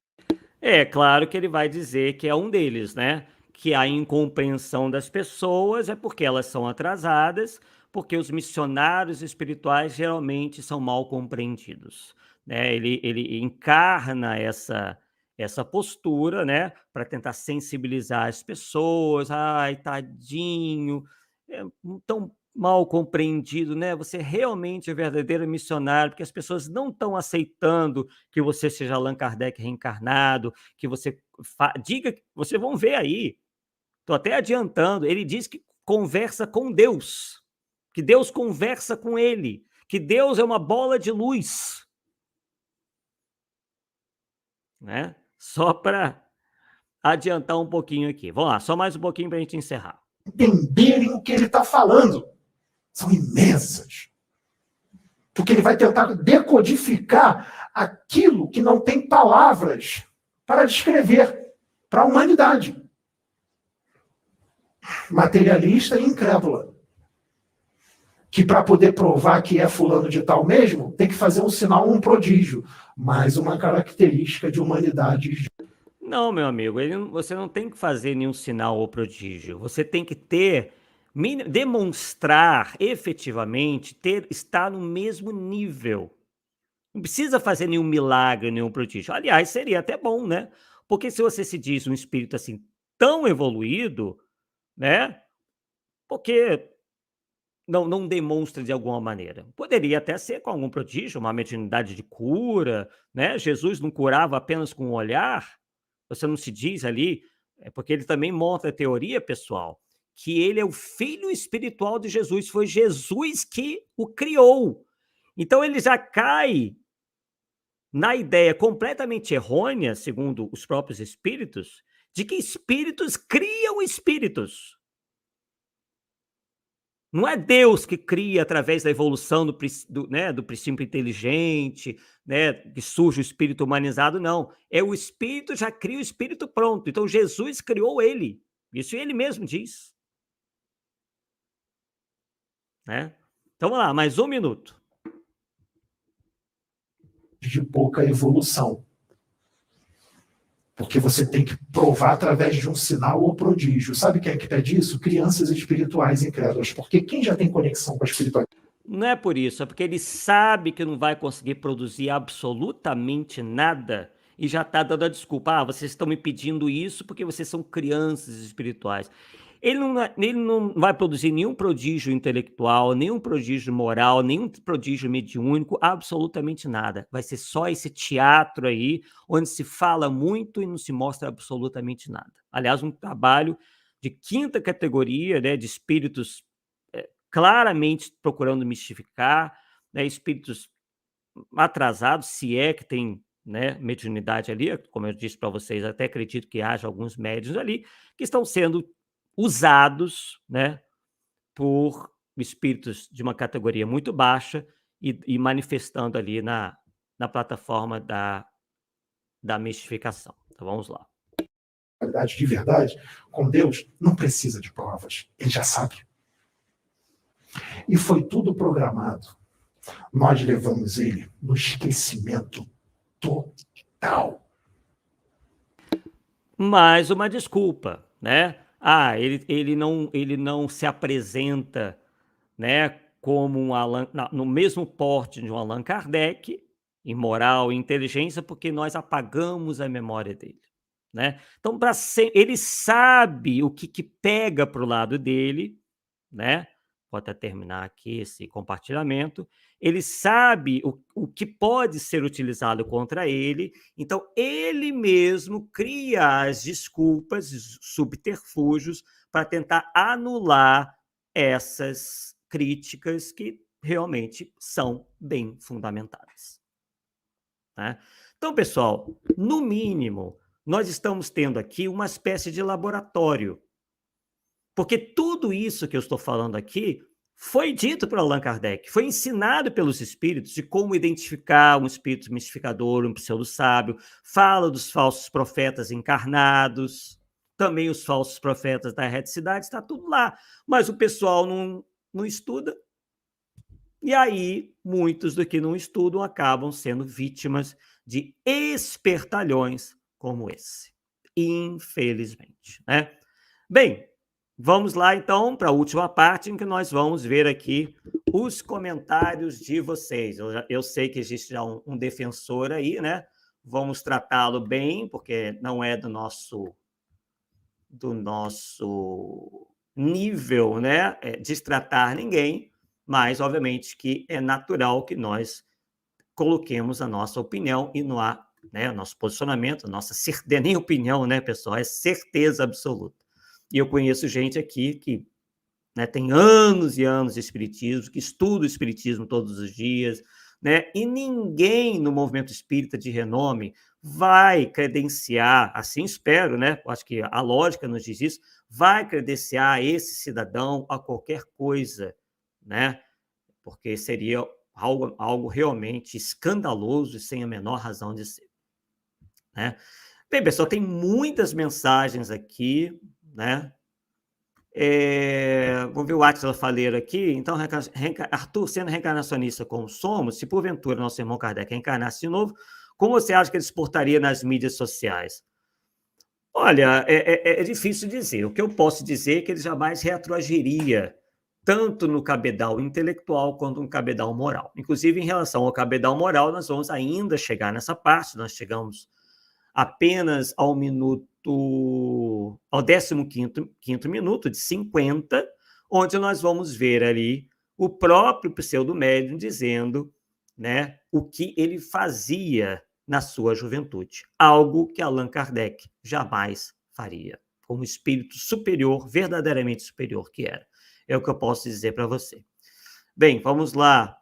É claro que ele vai dizer que é um deles, né? Que a incompreensão das pessoas é porque elas são atrasadas, porque os missionários espirituais geralmente são mal compreendidos, né? Ele encarna essa postura, né, para tentar sensibilizar as pessoas. Ai, tadinho, é tão mal compreendido, né? Você realmente é verdadeiro missionário, porque as pessoas não estão aceitando que você seja Allan Kardec reencarnado, que você diga, vocês vão ver aí, estou até adiantando, ele diz que conversa com Deus, que Deus conversa com ele, que Deus é uma bola de luz, né? Só para adiantar um pouquinho aqui. Vamos lá, só mais um pouquinho para a gente encerrar. Entenderem o que ele está falando. São imensas. Porque ele vai tentar decodificar aquilo que não tem palavras para descrever para a humanidade. Materialista e incrédula. Que para poder provar que é fulano de tal mesmo, tem que fazer um sinal, um prodígio. Mais uma característica de humanidade. Não, meu amigo, você não tem que fazer nenhum sinal ou prodígio. Você tem que demonstrar efetivamente, estar no mesmo nível. Não precisa fazer nenhum milagre, nenhum prodígio. Aliás, seria até bom, né? Porque se você se diz um espírito assim tão evoluído, né? Porque não demonstra de alguma maneira. Poderia até ser com algum prodígio, uma mediunidade de cura, né? Jesus não curava apenas com o olhar. Você não se diz ali, porque ele também monta a teoria, pessoal, que ele é o filho espiritual de Jesus, foi Jesus que o criou. Então ele já cai na ideia completamente errônea, segundo os próprios espíritos, de que espíritos criam espíritos. Não é Deus que cria através da evolução do princípio inteligente, né, que surge o espírito humanizado, não. É o espírito já cria o espírito pronto. Então Jesus criou ele. Isso ele mesmo diz. Né? Então vamos lá, mais 1 minuto. De pouca evolução. Porque você tem que provar através de um sinal ou prodígio. Sabe quem é que pede isso? Crianças espirituais incrédulas. Porque quem já tem conexão com a espiritualidade? Não é por isso, é porque ele sabe que não vai conseguir produzir absolutamente nada e já está dando a desculpa. Vocês estão me pedindo isso porque vocês são crianças espirituais. Ele não vai produzir nenhum prodígio intelectual, nenhum prodígio moral, nenhum prodígio mediúnico, absolutamente nada. Vai ser só esse teatro aí, onde se fala muito e não se mostra absolutamente nada. Aliás, um trabalho de 5ª categoria, né, de espíritos claramente procurando mistificar, né, espíritos atrasados, se é que tem, né, mediunidade ali, como eu disse para vocês, até acredito que haja alguns médiuns ali, que estão sendo usados, né, por espíritos de uma categoria muito baixa e manifestando ali na plataforma da mistificação. Então vamos lá. De verdade, com Deus, não precisa de provas. Ele já sabe. E foi tudo programado. Nós levamos ele no esquecimento total. mais uma desculpa, né? Ele não se apresenta, né, como no mesmo porte de um Allan Kardec, em moral e inteligência, porque nós apagamos a memória dele, né? Então, ele sabe o que pega para o lado dele, né? Vou até terminar aqui esse compartilhamento. Ele sabe o que pode ser utilizado contra ele, então ele mesmo cria as desculpas, os subterfúgios, para tentar anular essas críticas que realmente são bem fundamentadas, né? Então, pessoal, no mínimo, nós estamos tendo aqui uma espécie de laboratório, porque tudo isso que eu estou falando aqui foi dito por Allan Kardec, foi ensinado pelos espíritos de como identificar um espírito mistificador, um pseudo-sábio, fala dos falsos profetas encarnados, também os falsos profetas da erreticidade, está tudo lá. Mas o pessoal não estuda, e aí muitos do que não estudam acabam sendo vítimas de espertalhões como esse, infelizmente, né? Bem, vamos lá, então, para a última parte, em que nós vamos ver aqui os comentários de vocês. Eu sei que existe já um defensor aí, né? Vamos tratá-lo bem, porque não é do nosso nível, né, destratar ninguém, mas, obviamente, que é natural que nós coloquemos a nossa opinião e não há, né, nosso posicionamento, nossa certeza, nem opinião, né, pessoal, é certeza absoluta. E eu conheço gente aqui que, né, tem anos e anos de espiritismo, que estuda o espiritismo todos os dias, né, e ninguém no movimento espírita de renome vai credenciar, assim espero, né, acho que a lógica nos diz isso, vai credenciar esse cidadão a qualquer coisa, né, porque seria algo realmente escandaloso e sem a menor razão de ser, né. Bem, pessoal, tem muitas mensagens aqui, né. Vamos ver o Átila Faleiro aqui. Então, Arthur, sendo reencarnacionista como somos, se porventura nosso irmão Kardec reencarnasse de novo, como você acha que ele se portaria nas mídias sociais? Olha, é difícil dizer. O que eu posso dizer é que ele jamais retroagiria tanto no cabedal intelectual quanto no cabedal moral. Inclusive, em relação ao cabedal moral, nós vamos ainda chegar nessa parte. Nós chegamos apenas ao 15º minuto de 50, onde nós vamos ver ali o próprio pseudo-médium dizendo, né, o que ele fazia na sua juventude, algo que Allan Kardec jamais faria, como espírito superior, verdadeiramente superior que era. É o que eu posso dizer para você. Bem, vamos lá.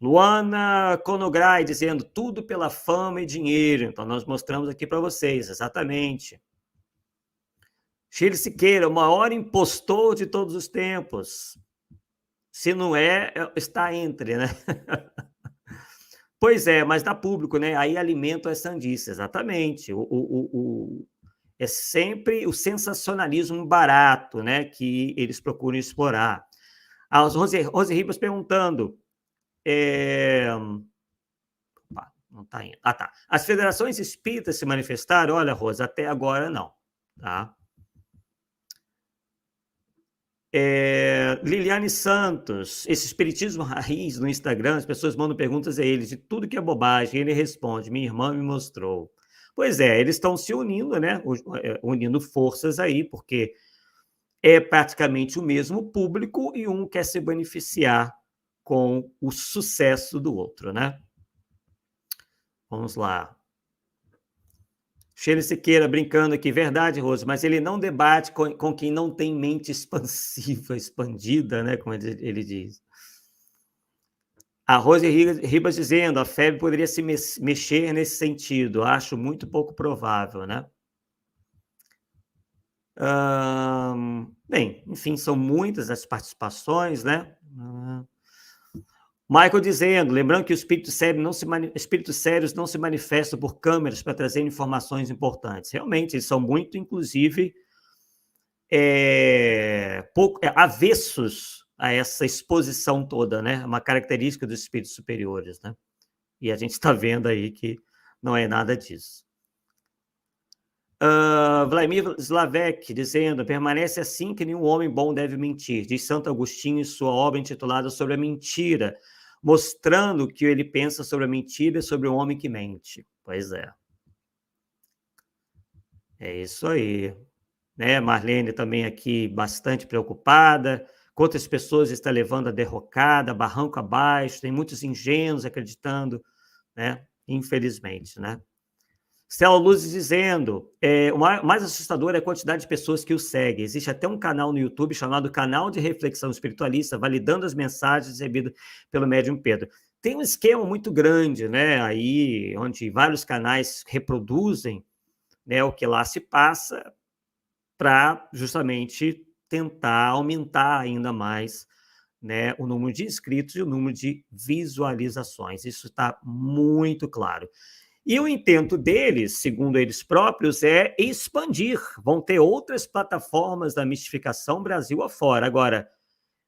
Luana Conograi dizendo tudo pela fama e dinheiro. Então, nós mostramos aqui para vocês, exatamente. Chile Siqueira, o maior impostor de todos os tempos. Se não é, está entre, né? Pois é, mas dá público, né? Aí alimento é sandice, exatamente. É sempre o sensacionalismo barato, né? Que eles procuram explorar. A Rose Ribas perguntando, opa, não está indo. Ah, tá. As federações espíritas se manifestaram? Olha, Rosa, até agora não. Tá? Liliane Santos, esse espiritismo raiz no Instagram, as pessoas mandam perguntas a ele de tudo que é bobagem, ele responde, minha irmã me mostrou. Pois é, eles estão se unindo, né? Unindo forças aí, porque é praticamente o mesmo público e um quer se beneficiar com o sucesso do outro, né? Vamos lá. Sheila Siqueira brincando aqui, verdade, Rose, mas ele não debate com quem não tem mente expansiva, expandida, né, como ele diz. A Rose Ribas dizendo, a FEB poderia se mexer nesse sentido, acho muito pouco provável, né? Bem, enfim, são muitas as participações, né? Michael dizendo, lembrando que os espíritos sérios não se manifestam por câmeras para trazer informações importantes. Realmente, eles são muito, inclusive, avessos a essa exposição toda, né? Uma característica dos espíritos superiores, né? E a gente está vendo aí que não é nada disso. Vladimir Slavek, dizendo, permanece assim que nenhum homem bom deve mentir, diz Santo Agostinho em sua obra intitulada Sobre a Mentira, mostrando o que ele pensa sobre a mentira e sobre o homem que mente. Pois é. É isso aí. Né? Marlene também aqui bastante preocupada. Quantas pessoas está levando a derrocada, barranco abaixo, tem muitos ingênuos acreditando, né? Infelizmente, né? Stella Luz dizendo, o mais assustador é a quantidade de pessoas que o seguem. Existe até um canal no YouTube chamado Canal de Reflexão Espiritualista, validando as mensagens recebidas pelo médium Pedro. Tem um esquema muito grande, né, aí, onde vários canais reproduzem, né, o que lá se passa para justamente tentar aumentar ainda mais, né, o número de inscritos e o número de visualizações. Isso está muito claro. E o intento deles, segundo eles próprios, é expandir. Vão ter outras plataformas da mistificação Brasil afora. Agora,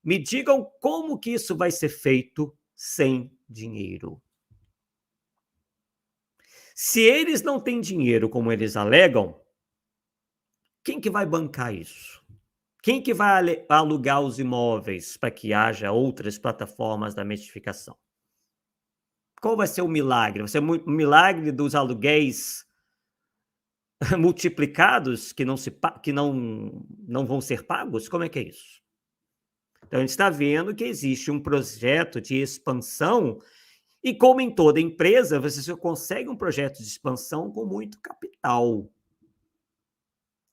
me digam como que isso vai ser feito sem dinheiro. Se eles não têm dinheiro, como eles alegam, quem que vai bancar isso? Quem que vai alugar os imóveis para que haja outras plataformas da mistificação? Qual vai ser o milagre? Vai ser o milagre dos aluguéis multiplicados que não vão ser pagos? Como é que é isso? Então, a gente está vendo que existe um projeto de expansão e, como em toda empresa, você só consegue um projeto de expansão com muito capital,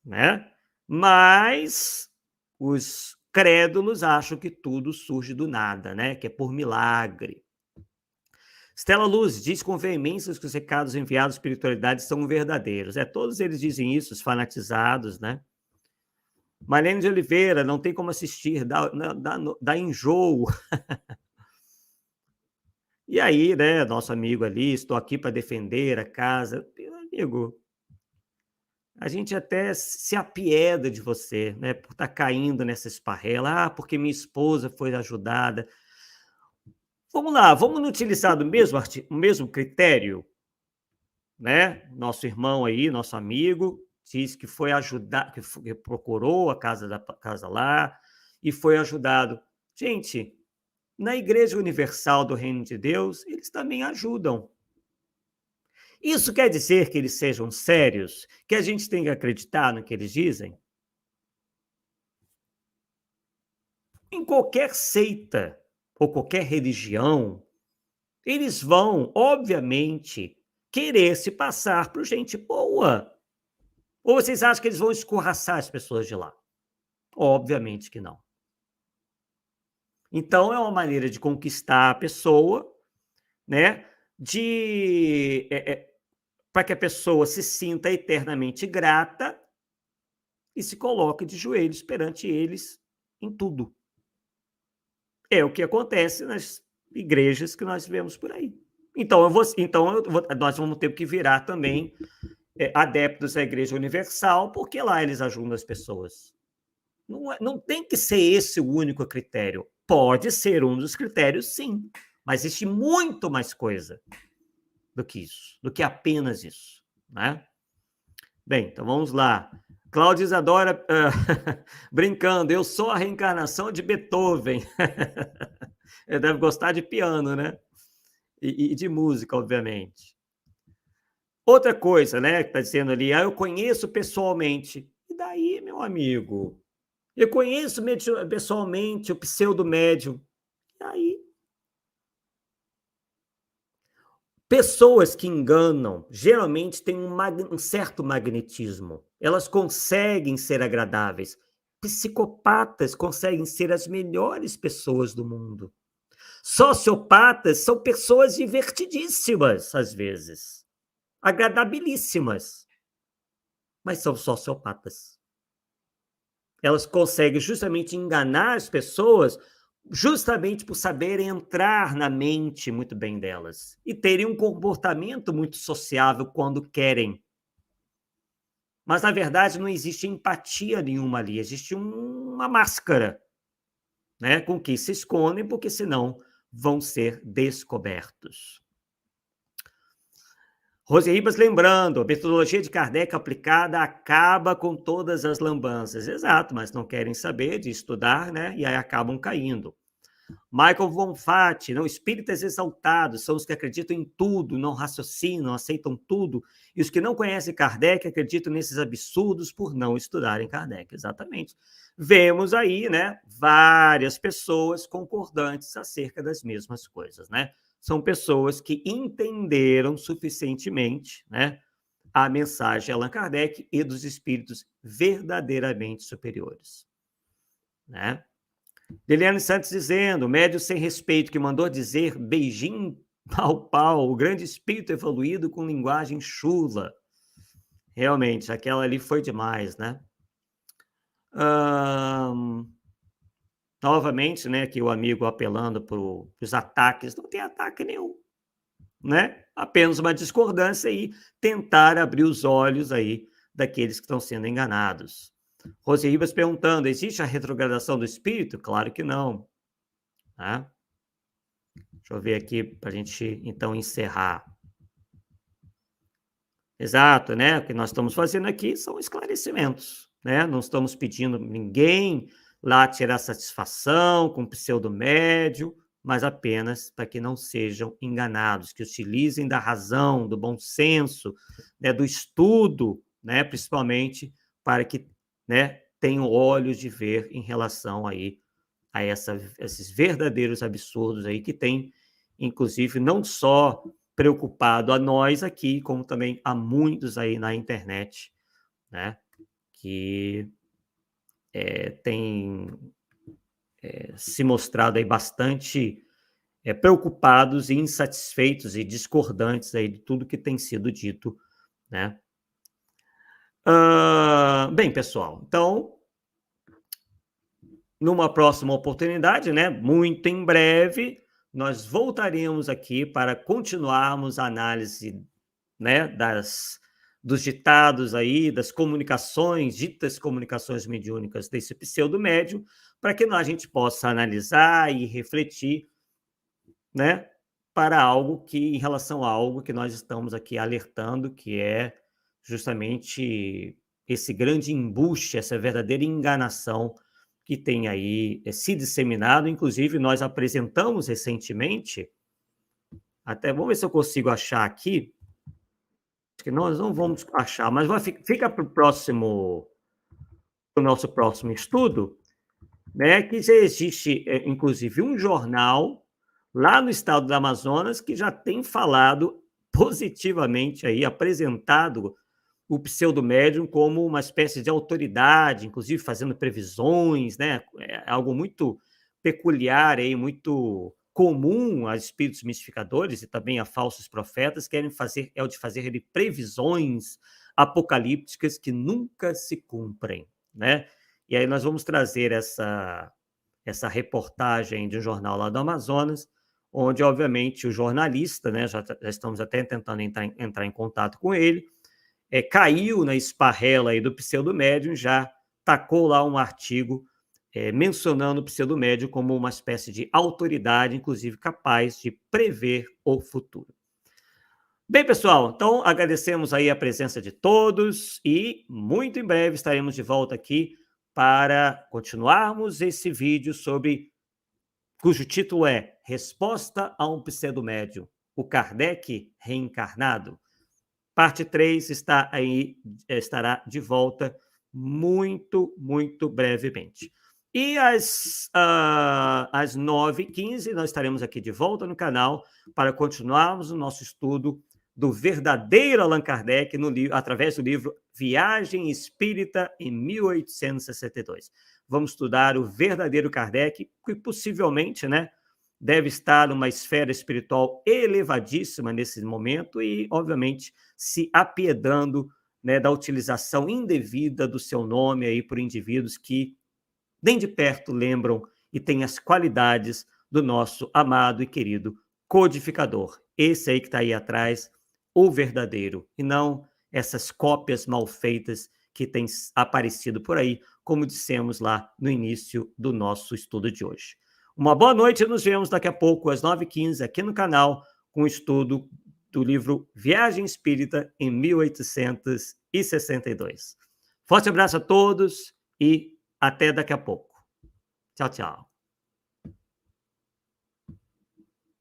né? Mas os crédulos acham que tudo surge do nada, né? Que é por milagre. Stella Luz diz com veemência que os recados enviados à espiritualidade são verdadeiros. Todos eles dizem isso, os fanatizados, né? Marlene de Oliveira, não tem como assistir, dá enjoo. E aí, né, nosso amigo ali, estou aqui para defender a casa. Meu amigo, a gente até se apieda de você, né, por estar caindo nessa esparrela. Porque minha esposa foi ajudada. Vamos lá, vamos utilizar o mesmo critério, né? Nosso irmão aí, nosso amigo, diz que foi ajudar, que procurou a casa lá e foi ajudado. Gente, na Igreja Universal do Reino de Deus, eles também ajudam. Isso quer dizer que eles sejam sérios, que a gente tem que acreditar no que eles dizem? Em qualquer seita ou qualquer religião, eles vão, obviamente, querer se passar por gente boa. Ou vocês acham que eles vão escorraçar as pessoas de lá? Obviamente que não. Então, é uma maneira de conquistar a pessoa, né? Para que a pessoa se sinta eternamente grata e se coloque de joelhos perante eles em tudo. É o que acontece nas igrejas que nós vemos por aí. Então, nós vamos ter que virar também adeptos da Igreja Universal, porque lá eles ajudam as pessoas. Não tem que ser esse o único critério. Pode ser um dos critérios, sim, mas existe muito mais coisa do que isso, do que apenas isso, né? Bem, então vamos lá. Cláudia Isadora, brincando, eu sou a reencarnação de Beethoven. Ele deve gostar de piano, né? E de música, obviamente. Outra coisa, né, que está dizendo ali, eu conheço pessoalmente. E daí, meu amigo? Eu conheço pessoalmente o pseudo-médium. E aí? Pessoas que enganam geralmente têm um certo magnetismo. Elas conseguem ser agradáveis. Psicopatas conseguem ser as melhores pessoas do mundo. Sociopatas são pessoas divertidíssimas, às vezes. Agradabilíssimas. Mas são sociopatas. Elas conseguem justamente enganar as pessoas justamente por saberem entrar na mente muito bem delas e terem um comportamento muito sociável quando querem. Mas, na verdade, não existe empatia nenhuma ali, existe uma máscara, né, com que se escondem, porque senão vão ser descobertos. Rose Ribas lembrando, a metodologia de Kardec aplicada acaba com todas as lambanças. Exato, mas não querem saber de estudar, né? E aí acabam caindo. Michael von Fati, não, espíritas exaltados são os que acreditam em tudo, não raciocinam, aceitam tudo, e os que não conhecem Kardec acreditam nesses absurdos por não estudarem Kardec. Exatamente. Vemos aí, né, várias pessoas concordantes acerca das mesmas coisas, né? São pessoas que entenderam suficientemente, né, a mensagem de Allan Kardec e dos espíritos verdadeiramente superiores, né? Liliane Santos dizendo, médio sem respeito que mandou dizer beijinho pau, o grande espírito evoluído com linguagem chula. Realmente, aquela ali foi demais, né? Novamente, né, que o amigo apelando para os ataques, não tem ataque nenhum, né? Apenas uma discordância e tentar abrir os olhos aí daqueles que estão sendo enganados. Rose Ribas perguntando, existe a retrogradação do espírito? Claro que não. Tá? Deixa eu ver aqui para a gente, então, encerrar. Exato, né? O que nós estamos fazendo aqui são esclarecimentos, né? Não estamos pedindo ninguém lá tirar satisfação com pseudomédio, mas apenas para que não sejam enganados, que utilizem da razão, do bom senso, né, do estudo, né, principalmente para que, né, tenham olhos de ver em relação aí a esses verdadeiros absurdos aí que tem, inclusive, não só preocupado a nós aqui, como também a muitos aí na internet, né, que tem se mostrado aí bastante preocupados e insatisfeitos e discordantes aí de tudo que tem sido dito, né. Bem, pessoal, então, numa próxima oportunidade, né, muito em breve, nós voltaremos aqui para continuarmos a análise, né, dos ditados aí, das comunicações, ditas comunicações mediúnicas desse pseudo-médium, para que a gente possa analisar e refletir, né, para algo que, em relação a algo que nós estamos aqui alertando, que é justamente esse grande embuste, essa verdadeira enganação que tem aí se disseminado. Inclusive, nós apresentamos recentemente, até vamos ver se eu consigo achar aqui, acho que nós não vamos achar, mas fica para o nosso próximo estudo, né, que já existe, inclusive, um jornal lá no estado do Amazonas que já tem falado positivamente aí, apresentado o pseudo-médium como uma espécie de autoridade, inclusive fazendo previsões, né? É algo muito peculiar aí, muito comum a espíritos mistificadores e também a falsos profetas, querem fazer, é o de fazer previsões apocalípticas que nunca se cumprem, né? E aí nós vamos trazer essa reportagem de um jornal lá do Amazonas, onde, obviamente, o jornalista, né, já estamos até tentando entrar em contato com ele, caiu na esparrela aí do pseudo-médium, já tacou lá um artigo mencionando o pseudo-médium como uma espécie de autoridade, inclusive capaz de prever o futuro. Bem, pessoal, então agradecemos aí a presença de todos e muito em breve estaremos de volta aqui para continuarmos esse vídeo cujo título é Resposta a um Pseudo-Médium, o Kardec reencarnado. Parte 3 estará de volta muito, muito brevemente. E às 9h15 nós estaremos aqui de volta no canal para continuarmos o nosso estudo do verdadeiro Allan Kardec através do livro Viagem Espírita em 1862. Vamos estudar o verdadeiro Kardec, que possivelmente, né, deve estar numa esfera espiritual elevadíssima nesse momento e, obviamente, se apiedando, né, da utilização indevida do seu nome aí por indivíduos que nem de perto lembram e têm as qualidades do nosso amado e querido codificador. Esse aí que está aí atrás, o verdadeiro, e não essas cópias mal feitas que têm aparecido por aí, como dissemos lá no início do nosso estudo de hoje. Uma boa noite e nos vemos daqui a pouco, às 9h15, aqui no canal, com o estudo do livro Viagem Espírita em 1862. Forte abraço a todos e até daqui a pouco. Tchau, tchau.